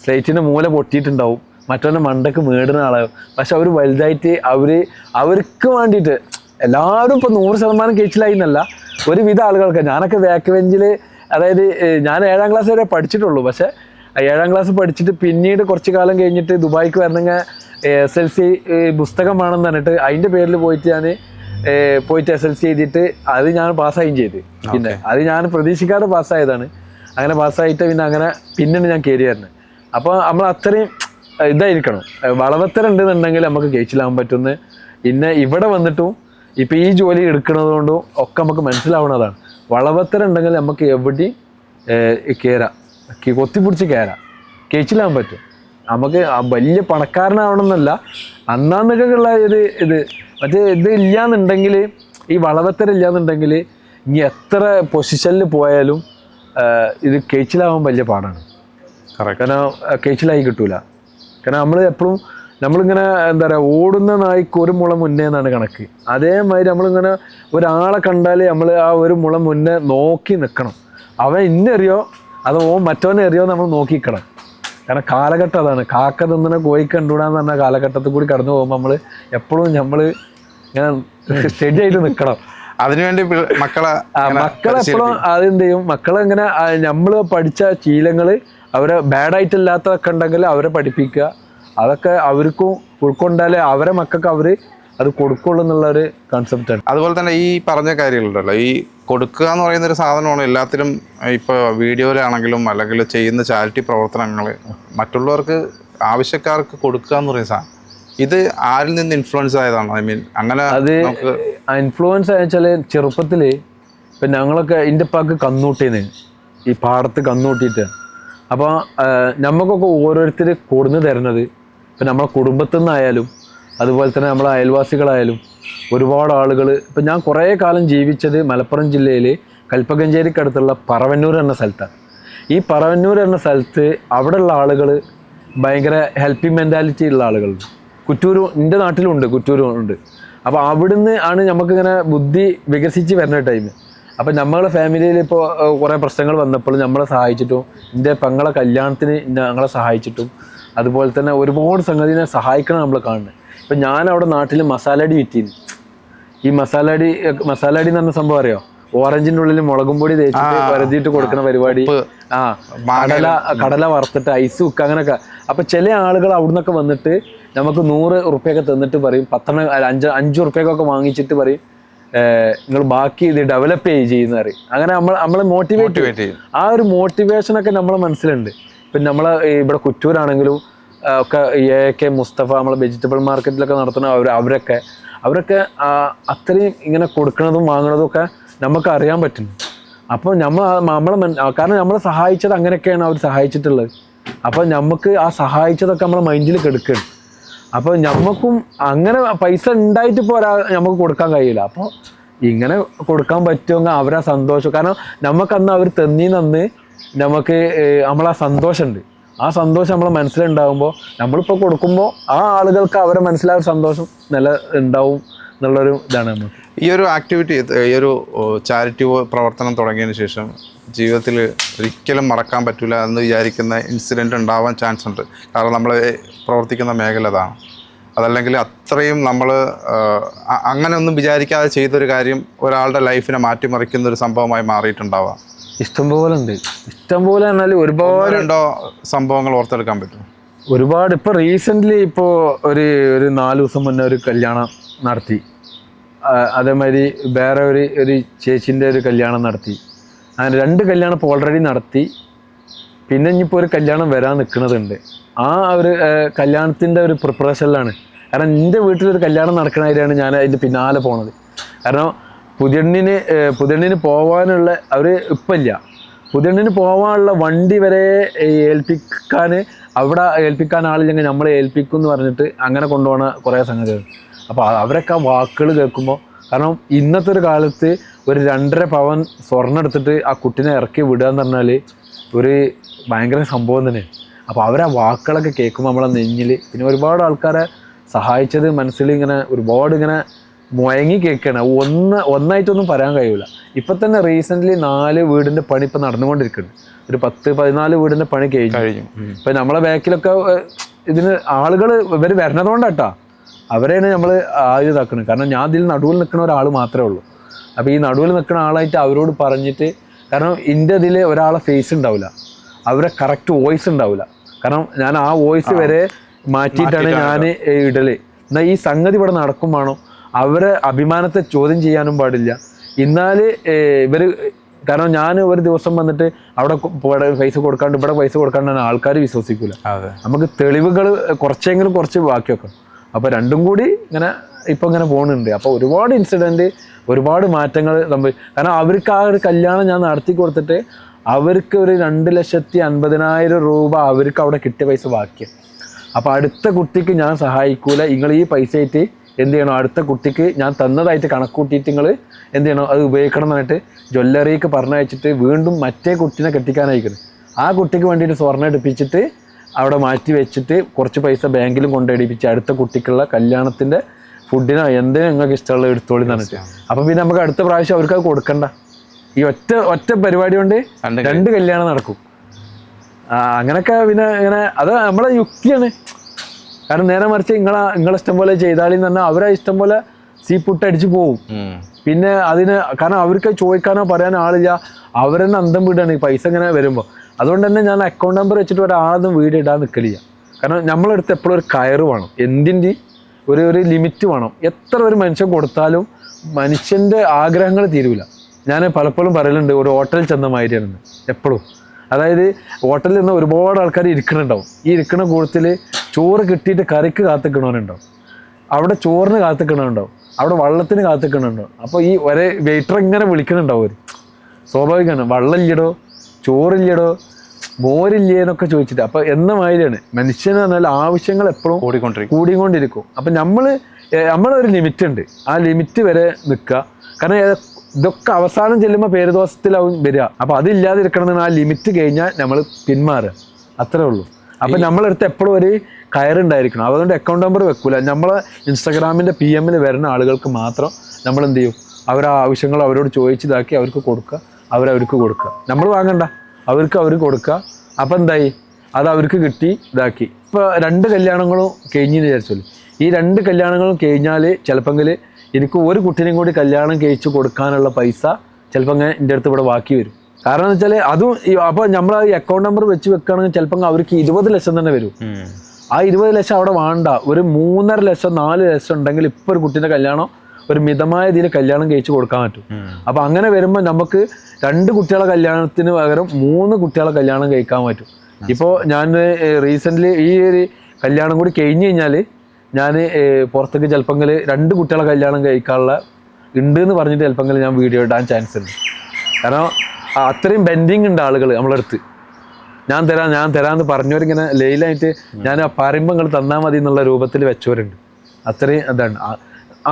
സ്ലേറ്റിൻ്റെ മൂല പൊട്ടിയിട്ടുണ്ടാവും, മറ്റവൻ്റെ മണ്ടക്ക് മേടുന്ന ആളാകും. പക്ഷെ അവർ വലുതായിട്ട് അവർക്ക് വേണ്ടിയിട്ട് എല്ലാവരും ഇപ്പോൾ 100% കേച്ചിലായി എന്നല്ല, ഒരുവിധ ആളുകൾക്ക്. ഞാനൊക്കെ ബാക്ക് ബെഞ്ചിൽ, അതായത് ഞാൻ 7ാം ക്ലാസ് വരെ പഠിച്ചിട്ടുള്ളൂ. പക്ഷേ 7ാം ക്ലാസ് പഠിച്ചിട്ട് പിന്നീട് കുറച്ച് കാലം കഴിഞ്ഞിട്ട് ദുബായിക്ക് വരണമെങ്കിൽ SLC പുസ്തകം വേണമെന്ന് പറഞ്ഞിട്ട് അതിൻ്റെ പേരിൽ പോയിട്ട് SLC എഴുതിയിട്ട് അത് ഞാൻ പാസ്സായും ചെയ്ത്. പിന്നെ അത് ഞാൻ പ്രതീക്ഷിക്കാതെ പാസ്സായതാണ്. അങ്ങനെ പാസ്സായിട്ട് പിന്നീട് ഞാൻ കയറി വരുന്നത്. അപ്പോൾ നമ്മൾ അത്രയും ഇതായിരിക്കണം, വളവത്തരം ഉണ്ടെന്നുണ്ടെങ്കിൽ നമുക്ക് കേച്ചിലാകാൻ പറ്റുമെന്ന്. പിന്നെ ഇവിടെ വന്നിട്ടും ഇപ്പം ഈ ജോലി എടുക്കുന്നത് കൊണ്ടും ഒക്കെ നമുക്ക് മനസ്സിലാവുന്നതാണ്. വളവത്തരം ഉണ്ടെങ്കിൽ നമുക്ക് എവിടെയും കയറാം, കൊത്തിപ്പിടിച്ച് കയറാം, കേച്ചിലാകാൻ പറ്റും. നമുക്ക് വലിയ പണക്കാരനാവണമെന്നല്ല, അന്നാന്നൊക്കെ ഉള്ള ഇത് മറ്റേ ഇത് ഇല്ലയെന്നുണ്ടെങ്കിൽ, ഈ വളവത്തരം ഇല്ലയെന്നുണ്ടെങ്കിൽ ഇനി എത്ര പൊസിഷനിൽ പോയാലും ഇത് കേച്ചിലാവാൻ വലിയ പാടാണ്. കാരണം കേച്ചിലായി കിട്ടൂല. കാരണം നമ്മൾ എപ്പോഴും നമ്മളിങ്ങനെ എന്താ പറയുക, ഓടുന്ന നായ്ക്ക് 1 മുള മുന്നേ എന്നാണ് കണക്ക്. അതേമാതിരി നമ്മളിങ്ങനെ ഒരാളെ കണ്ടാൽ നമ്മൾ ആ 1 മുള മുന്നേ നോക്കി നിൽക്കണം. അവൻ ഇന്നറിയോ അതോ മറ്റവനെ അറിയോ നമ്മൾ നോക്കിക്കണം. കാരണം കാലഘട്ടം അതാണ്. കാക്ക തിന്നണ കോഴി കണ്ടുകൂടാന്ന് പറഞ്ഞ കാലഘട്ടത്തിൽ കൂടി കടന്നു പോകുമ്പോൾ നമ്മൾ എപ്പോഴും ഇങ്ങനെ സ്റ്റഡി ആയിട്ട് നിൽക്കണം. അതിനുവേണ്ടി മക്കളെ എപ്പോഴും അതെന്ത് ചെയ്യും, മക്കളെ ഇങ്ങനെ നമ്മൾ പഠിച്ച ശീലങ്ങൾ അവരെ ബാഡായിട്ടില്ലാത്തതൊക്കെ ഉണ്ടെങ്കിൽ അവരെ പഠിപ്പിക്കുക. അതൊക്കെ അവർക്കും ഉൾക്കൊണ്ടാലേ അവരെ മക്കൾക്ക് അവർ അത് കൊടുക്കുള്ളൂ എന്നുള്ളൊരു കൺസെപ്റ്റാണ്. അതുപോലെ തന്നെ ഈ പറഞ്ഞ കാര്യങ്ങളുണ്ടല്ലോ, ഈ കൊടുക്കുക എന്ന് പറയുന്നൊരു സാധനമാണ് എല്ലാത്തിലും. ഇപ്പോൾ വീഡിയോയിലാണെങ്കിലും അല്ലെങ്കിൽ ചെയ്യുന്ന ചാരിറ്റി പ്രവർത്തനങ്ങൾ മറ്റുള്ളവർക്ക് ആവശ്യക്കാർക്ക് കൊടുക്കുക എന്ന് പറയുന്ന സാധനം, ഇത് ആരിൽ നിന്ന് ഇൻഫ്ലുവൻസ് ആയതാണ്? ഐ മീൻ അങ്ങനെ അത് ഇൻഫ്ലുവൻസ് ആയെച്ചാൽ ചെറുപ്പത്തിൽ ഇപ്പം ഞങ്ങളൊക്കെ എൻ്റെ ഉപ്പാക്ക് കന്നൂട്ടീന്ന് ഈ പാടത്ത് കന്നൂട്ടിയിട്ട്, അപ്പോൾ നമുക്കൊക്കെ ഓരോരുത്തർ കൊടുന്ന് തരുന്നത് ഇപ്പം നമ്മളെ കുടുംബത്തിൽ നിന്നായാലും അതുപോലെ തന്നെ നമ്മളെ അയൽവാസികളായാലും ഒരുപാട് ആളുകൾ. ഇപ്പം ഞാൻ കുറേ കാലം ജീവിച്ചത് മലപ്പുറം ജില്ലയിൽ കൽപ്പകഞ്ചേരിക്കടുത്തുള്ള പറവന്നൂർ എന്ന സ്ഥലത്താണ്. ഈ പറവന്നൂർ എന്ന സ്ഥലത്ത് അവിടെയുള്ള ആളുകൾ ഭയങ്കര ഹെൽപ്പിംഗ് മെൻറ്റാലിറ്റി ഉള്ള ആളുകളുണ്ട്. കുറ്റൂരും എൻ്റെ നാട്ടിലുണ്ട്, കുറ്റൂരും ഉണ്ട്. അപ്പോൾ അവിടുന്ന് ആണ് നമുക്കിങ്ങനെ ബുദ്ധി വികസിച്ച് വരുന്ന ടൈം. അപ്പം നമ്മളെ ഫാമിലിയിൽ ഇപ്പോൾ കുറേ പ്രശ്നങ്ങൾ വന്നപ്പോൾ നമ്മളെ സഹായിച്ചിട്ടും, എൻ്റെ പെങ്ങളെ കല്യാണത്തിന് ഞങ്ങളെ സഹായിച്ചിട്ടും, അതുപോലെ തന്നെ ഒരുപാട് സംഗതിനെ സഹായിക്കണം നമ്മൾ കാണുന്നത്. ഇപ്പം ഞാനവിടെ നാട്ടിൽ മസാലടി വിറ്റിന്. ഈ മസാലടി എന്ന് പറഞ്ഞ സംഭവം അറിയോ? ഓറഞ്ചിൻ്റെ ഉള്ളിൽ മുളകും പൊടി തേച്ചിട്ട് പരതിയിട്ട് കൊടുക്കുന്ന പരിപാടി. കടല വറുത്തിട്ട് ഐസ് വെക്കുക, അങ്ങനെയൊക്കെ. അപ്പം ചില ആളുകൾ അവിടെ നിന്നൊക്കെ വന്നിട്ട് നമുക്ക് 100 ഉറുപ്പ്യൊക്കെ തന്നിട്ട് പറയും, 5 ഉറുപ്പ്യൊക്കെ വാങ്ങിച്ചിട്ട് പറയും നിങ്ങൾ ബാക്കി ഇത് ഡെവലപ്പ് ചെയ്യുന്ന പറയും. അങ്ങനെ നമ്മളെ മോട്ടിവേറ്റ് ചെയ്യും. ആ ഒരു മോട്ടിവേഷനൊക്കെ നമ്മളെ മനസ്സിലുണ്ട്. ഇപ്പം നമ്മളെ ഇവിടെ കുറ്റൂരാണെങ്കിലും ഒക്കെ AK മുസ്തഫ നമ്മളെ വെജിറ്റബിൾ മാർക്കറ്റിലൊക്കെ നടത്തുന്ന അവരൊക്കെ അത്രയും ഇങ്ങനെ കൊടുക്കുന്നതും വാങ്ങുന്നതും ഒക്കെ നമുക്ക് അറിയാൻ പറ്റുന്നു. അപ്പോൾ കാരണം നമ്മളെ സഹായിച്ചത് അങ്ങനെയൊക്കെയാണ് അവർ സഹായിച്ചിട്ടുള്ളത്. അപ്പോൾ നമുക്ക് ആ സഹായിച്ചതൊക്കെ നമ്മളെ മൈൻഡിൽ കെടുക്കുകയാണ്. അപ്പോൾ നമുക്കും അങ്ങനെ പൈസ ഉണ്ടായിട്ട് ഇപ്പോൾ നമുക്ക് കൊടുക്കാൻ കഴിയില്ല. അപ്പോൾ ഇങ്ങനെ കൊടുക്കാൻ പറ്റുമെങ്കിൽ അവരാ സന്തോഷം. കാരണം നമുക്കന്ന് അവർ തന്നീന്ന് നമുക്ക് നമ്മളാ സന്തോഷമുണ്ട്. ആ സന്തോഷം നമ്മളെ മനസ്സിലുണ്ടാകുമ്പോൾ നമ്മളിപ്പോൾ കൊടുക്കുമ്പോൾ ആ ആളുകൾക്ക് അവരെ മനസ്സിലായ സന്തോഷം ഉണ്ടാവും എന്നുള്ളൊരു ഇതാണ് നമുക്ക്. ഈ ഒരു ആക്ടിവിറ്റി, ഈ ഒരു ചാരിറ്റി പ്രവർത്തനം തുടങ്ങിയതിന് ശേഷം ജീവിതത്തിൽ ഒരിക്കലും മറക്കാൻ പറ്റില്ല എന്ന് വിചാരിക്കുന്ന ഇൻസിഡൻറ്റ് ഉണ്ടാവാൻ ചാൻസ് ഉണ്ട്. കാരണം നമ്മൾ പ്രവർത്തിക്കുന്ന മേഖല അതാണ്. അതല്ലെങ്കിൽ അത്രയും നമ്മൾ അങ്ങനെ ഒന്നും വിചാരിക്കാതെ ചെയ്തൊരു കാര്യം ഒരാളുടെ ലൈഫിനെ മാറ്റിമറിക്കുന്ന ഒരു സംഭവമായി മാറിയിട്ടുണ്ടാവാം. ഇഷ്ടംപോലെ ഉണ്ട്. ഇഷ്ടംപോലെ പറഞ്ഞാൽ ഒരുപാട് 2 സംഭവങ്ങൾ ഓർത്തെടുക്കാൻ പറ്റും. ഒരുപാട്. ഇപ്പോൾ റീസെൻ്റ്ലി ഇപ്പോൾ ഒരു 4 ദിവസം മുന്നേ ഒരു കല്യാണം നടത്തി. അതേമാതിരി വേറെ ഒരു ചേച്ചിൻ്റെ ഒരു കല്യാണം നടത്തി. അങ്ങനെ 2 കല്യാണം ഇപ്പോൾ ഓൾറെഡി നടത്തി. പിന്നെ ഇനിയിപ്പോൾ ഒരു കല്യാണം വരാൻ നിൽക്കുന്നതുണ്ട്. ആ ഒരു കല്യാണത്തിൻ്റെ ഒരു പ്രിപ്പറേഷനിലാണ്. കാരണം എൻ്റെ വീട്ടിലൊരു കല്യാണം നടക്കണമാതിരിയാണ് ഞാൻ അതിൻ്റെ പിന്നാലെ പോണത്. കാരണം പുതിയണ്ണിന് പോകാനുള്ള അവർ ഇപ്പില്ല, പുതിയണ്ണിന് പോകാനുള്ള വണ്ടി വരെ അവിടെ ഏൽപ്പിക്കാൻ ആളില്ലെങ്കിൽ നമ്മളെ ഏൽപ്പിക്കും എന്ന് പറഞ്ഞിട്ട് അങ്ങനെ കൊണ്ടുപോകുന്ന കുറേ സംഗതികൾ. അപ്പോൾ അവരൊക്കെ ആ വാക്കുകൾ കേൾക്കുമ്പോൾ, കാരണം ഇന്നത്തെ ഒരു കാലത്ത് ഒരു 2.5 പവൻ സ്വർണ്ണം എടുത്തിട്ട് ആ കുട്ടീനെ ഇറക്കി വിടുക എന്ന് പറഞ്ഞാൽ ഒരു ഭയങ്കര സംഭവം തന്നെയാണ്. അപ്പോൾ അവരാ വാക്കുകളൊക്കെ കേൾക്കുമ്പോൾ നമ്മളെ നെഞ്ഞിൽ, പിന്നെ ഒരുപാട് ആൾക്കാരെ സഹായിച്ചത് മനസ്സിൽ ഇങ്ങനെ ഒരുപാട് ഇങ്ങനെ മുഴങ്ങി കേൾക്കുകയാണ്. ഒന്നായിട്ടൊന്നും പറയാൻ കഴിയില്ല. ഇപ്പം തന്നെ റീസെൻ്റ്ലി 4 വീടിൻ്റെ പണി ഇപ്പം നടന്നുകൊണ്ടിരിക്കുന്നുണ്ട്. ഒരു 10-14 വീടിൻ്റെ പണി കഴിഞ്ഞു. ഇപ്പം നമ്മളെ ബാക്കിലൊക്കെ ഇതിന് ആളുകൾ ഇവർ വരണതുകൊണ്ടാട്ടാ, അവരെയാണ് നമ്മൾ ഇതാക്കുന്നത്. കാരണം ഞാൻ ഇതിൽ നടുവിൽ നിൽക്കുന്ന ഒരാൾ മാത്രമേ ഉള്ളൂ. അപ്പോൾ ഈ നടുവിൽ നിൽക്കുന്ന ആളായിട്ട് അവരോട് പറഞ്ഞിട്ട്, കാരണം എൻ്റെ ഇതിൽ ഒരാളെ ഫേസ് ഉണ്ടാവില്ല, അവരെ കറക്റ്റ് വോയിസ് ഉണ്ടാവില്ല. കാരണം ഞാൻ ആ വോയിസ് വരെ മാറ്റിയിട്ടാണ് ഞാൻ ഇടല്. എന്നാൽ ഈ സംഗതി ഇവിടെ നടക്കും വേണം, അവരെ അഭിമാനത്തെ ചോദ്യം ചെയ്യാനും പാടില്ല. എന്നാൽ ഇവർ, കാരണം ഞാൻ ഒരു ദിവസം വന്നിട്ട് അവിടെ പൈസ കൊടുക്കാണ്ട് ഇവിടെ പൈസ കൊടുക്കാണ്ടാണ് ആൾക്കാർ വിശ്വസിക്കില്ല. നമുക്ക് തെളിവുകൾ കുറച്ച് ബാക്കി വെക്കണം. അപ്പോൾ രണ്ടും കൂടി ഇങ്ങനെ ഇപ്പം ഇങ്ങനെ പോകുന്നുണ്ട്. അപ്പോൾ ഒരുപാട് ഇൻസിഡൻറ്റ്, ഒരുപാട് മാറ്റങ്ങൾ സംഭവിക്കും. കാരണം അവർക്ക് ആ ഒരു കല്യാണം ഞാൻ നടത്തി കൊടുത്തിട്ട് അവർക്ക് ഒരു 2,50,000 രൂപ അവർക്ക് അവിടെ കിട്ടിയ പൈസ ബാക്കിയാണ്. അപ്പോൾ അടുത്ത കുട്ടിക്ക് ഞാൻ സഹായിക്കൂല, നിങ്ങൾ ഈ പൈസ ആയിട്ട് എന്ത് ചെയ്യണം, അടുത്ത കുട്ടിക്ക് ഞാൻ തന്നതായിട്ട് കണക്കൂട്ടിയിട്ട് നിങ്ങൾ എന്ത് ചെയ്യണം, അത് ഉപയോഗിക്കണം എന്നിട്ട് ജ്വല്ലറിക്ക് പറഞ്ഞയച്ചിട്ട് വീണ്ടും മറ്റേ കുട്ടീനെ കെട്ടിക്കാനായിരിക്കണം. ആ കുട്ടിക്ക് വേണ്ടിയിട്ട് സ്വർണ്ണം എടുപ്പിച്ചിട്ട് അവിടെ മാറ്റി വെച്ചിട്ട് കുറച്ച് പൈസ ബാങ്കിലും കൊണ്ടടിപ്പിച്ച് അടുത്ത കുട്ടിക്കുള്ള കല്യാണത്തിൻ്റെ ഫുഡിനോ എന്തിനും നിങ്ങൾക്ക് ഇഷ്ടമുള്ള എടുത്തോളി എന്ന് പറഞ്ഞിട്ട്. അപ്പം പിന്നെ നമുക്ക് അടുത്ത പ്രാവശ്യം അവർക്ക് അത് കൊടുക്കണ്ട. ഈ ഒറ്റ പരിപാടി കൊണ്ട് 2 കല്യാണം നടക്കും. അങ്ങനെയൊക്കെ പിന്നെ ഇങ്ങനെ അത് നമ്മളെ യുക്തിയാണ്. കാരണം നേരെ മറിച്ച് നിങ്ങളെ ഇഷ്ടം പോലെ ചെയ്താലെന്ന് പറഞ്ഞാൽ അവരെ ഇഷ്ടം പോലെ സീപ്പുട്ടടിച്ച് പോവും. പിന്നെ കാരണം അവർക്ക് ചോദിക്കാനോ പറയാനോ ആളില്ല, അവരെന്നെ അന്തം വിടുകയാണ് ഈ പൈസ ഇങ്ങനെ വരുമ്പോൾ. അതുകൊണ്ട് തന്നെ ഞാൻ അക്കൗണ്ട് നമ്പർ വെച്ചിട്ട് ഒരാളും വീഡിയോ ഇടാൻ നിൽക്കലില്ല. കാരണം നമ്മളെടുത്ത് എപ്പോഴും ഒരു കയറ് വേണം, എന്തിൻ്റെ ഒരു ലിമിറ്റ് വേണം. എത്ര ഒരു മനുഷ്യൻ കൊടുത്താലും മനുഷ്യൻ്റെ ആഗ്രഹങ്ങൾ തീരൂല. ഞാൻ പലപ്പോഴും പറയലുണ്ട്, ഒരു ഹോട്ടലിൽ ചെന്ന മാതിരിയാണെന്ന് എപ്പോഴും. അതായത് ഹോട്ടലിൽ നിന്ന് ഒരുപാട് ആൾക്കാർ ഇരിക്കണുണ്ടാവും. ഈ ഇരിക്കണ കൂട്ടത്തിൽ ചോറ് കിട്ടിയിട്ട് കറിക്ക് കാത്തിക്കണവനുണ്ടാവും, അവിടെ ചോറിന് കാത്തിക്കണുണ്ടാവും, അവിടെ വള്ളത്തിന് കാത്തിക്കണുണ്ടാവും. അപ്പോൾ ഈ ഒരേ വെയിറ്റർ ഇങ്ങനെ വിളിക്കണുണ്ടാവും അവർ. സ്വാഭാവികമാണ്, വള്ളമില്ലടോ, ചോറില്ലടോ, മോരില്ലേ എന്നൊക്കെ ചോദിച്ചിട്ട്. അപ്പോൾ എന്ന മാതിരിയാണ് മനുഷ്യന് പറഞ്ഞാൽ ആവശ്യങ്ങൾ എപ്പോഴും കൂടിക്കൊണ്ടിരിക്കും. അപ്പം നമ്മളൊരു ലിമിറ്റ് ഉണ്ട്, ആ ലിമിറ്റ് വരെ നിൽക്കുക. കാരണം ഇതൊക്കെ അവസാനം ചെല്ലുമ്പോൾ പേരുദോഷത്തിലാവും വരിക. അപ്പോൾ അതില്ലാതിരിക്കണമെന്ന് ആ ലിമിറ്റ് കഴിഞ്ഞാൽ നമ്മൾ പിന്മാറുക, അത്രേ ഉള്ളൂ. അപ്പം നമ്മളെടുത്ത് എപ്പോഴും ഒരു കയറുണ്ടായിരിക്കണം. അതുകൊണ്ട് അക്കൗണ്ട് നമ്പർ വെക്കൂല. നമ്മളെ ഇൻസ്റ്റാഗ്രാമിൻ്റെ PM വരുന്ന ആളുകൾക്ക് മാത്രം നമ്മൾ എന്ത് ചെയ്യും, അവരുടെ ആവശ്യങ്ങൾ അവരോട് ചോദിച്ചിതാക്കി അവർക്ക് കൊടുക്കുക, അവർക്ക് കൊടുക്കുക. നമ്മൾ വാങ്ങണ്ട, അവർ കൊടുക്കുക. അപ്പം എന്തായി, അത് അവർക്ക് കിട്ടി, ഇതാക്കി. ഇപ്പോൾ 2 കല്യാണങ്ങളും കഴിഞ്ഞെന്ന് വിചാരിച്ചോളൂ. ഈ 2 കല്യാണങ്ങളും കഴിഞ്ഞാൽ ചിലപ്പോൾ എനിക്ക് ഒരു കുട്ടീനെയും കൂടി കല്യാണം കഴിച്ച് കൊടുക്കാനുള്ള പൈസ ചിലപ്പോൾ അങ്ങനെ എൻ്റെ അടുത്ത് ഇവിടെ ബാക്കി വരും. കാരണം എന്ന് വെച്ചാൽ അതും അപ്പോൾ നമ്മൾ ഈ അക്കൗണ്ട് നമ്പർ വെച്ച് വെക്കുകയാണെങ്കിൽ ചിലപ്പോൾ അവർക്ക് 20 ലക്ഷം തന്നെ വരും. ആ 20 ലക്ഷം അവിടെ വേണ്ട, ഒരു 3.5 ലക്ഷം 4 ലക്ഷം ഉണ്ടെങ്കിൽ ഇപ്പോൾ ഒരു കുട്ടീൻ്റെ കല്യാണം ഒരു മിതമായ രീതിയിൽ കല്യാണം കഴിച്ച് കൊടുക്കാൻ പറ്റും. അപ്പോൾ അങ്ങനെ വരുമ്പോൾ നമുക്ക് 2 കുട്ടികളെ കല്യാണത്തിന് പകരം 3 കുട്ടികളെ കല്യാണം കഴിക്കാൻ പറ്റും. ഇപ്പോൾ ഞാൻ റീസെൻ്റ്ലി ഈ ഒരു കല്യാണം കൂടി കഴിഞ്ഞ് കഴിഞ്ഞാൽ ഞാൻ പുറത്തേക്ക് ചിലപ്പോൾ 2 കുട്ടികളെ കല്യാണം കഴിക്കാനുള്ള ഉണ്ട് എന്ന് പറഞ്ഞിട്ട് ചിലപ്പോൾ ഞാൻ വീഡിയോ ഇടാൻ ചാൻസ് ഉണ്ട്. കാരണം അത്രയും ബെൻഡിങ് ഉണ്ട് ആളുകൾ നമ്മളടുത്ത്. ഞാൻ തരാമെന്ന് പറഞ്ഞവരിങ്ങനെ ലെയിലായിട്ട് ഞാൻ പറയുമ്പോൾ നിങ്ങൾ തന്നാൽ മതി എന്നുള്ള രൂപത്തിൽ വെച്ചവരുണ്ട്. അത്രയും അതാണ്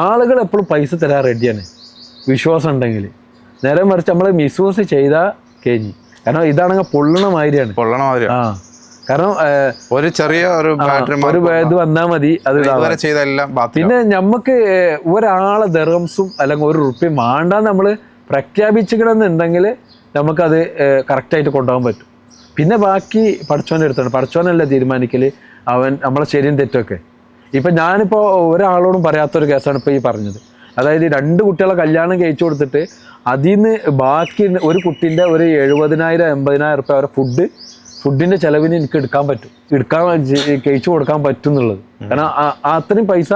ആളുകൾ എപ്പോഴും പൈസ തരാൻ റെഡിയാണ്, വിശ്വാസം ഉണ്ടെങ്കിൽ. നേരെ മറിച്ച് നമ്മൾ മിസ്യൂസ് ചെയ്താൽ കഴിഞ്ഞു. കാരണം ഇതാണെങ്കിൽ പൊള്ളണ മാതിരിയാണ്. ആ കാരണം ഒരു ചെറിയ ഒരു ഇത് വന്നാൽ മതി, അത് പിന്നെ നമുക്ക് ഒരാളെ ദർഹംസും അല്ലെങ്കിൽ 1 റുപ്യ വേണ്ടാന്ന് നമ്മൾ പ്രഖ്യാപിച്ചിക്കണമെന്നുണ്ടെങ്കിൽ നമുക്കത് കറക്റ്റായിട്ട് കൊണ്ടുപോകാൻ പറ്റും. പിന്നെ ബാക്കി പഠിച്ചവൻ്റെ അടുത്താണ്, പഠിച്ചവനല്ല തീരുമാനിക്കൽ അവൻ നമ്മളെ ശരിയും തെറ്റൊക്കെ. ഇപ്പം ഞാനിപ്പോൾ ഒരാളോടും പറയാത്തൊരു കേസാണ് ഇപ്പോൾ ഈ പറഞ്ഞത്. അതായത് 2 കുട്ടികളെ കല്യാണം കഴിച്ചു കൊടുത്തിട്ട് അതിൽ നിന്ന് ബാക്കി ഒരു കുട്ടീൻ്റെ ഒരു 70,000-80,000 റുപ്യ അവരെ ഫുഡിൻ്റെ ചിലവിന് എനിക്ക് കഴിച്ചു കൊടുക്കാൻ പറ്റും എന്നുള്ളത്. കാരണം അത്രയും പൈസ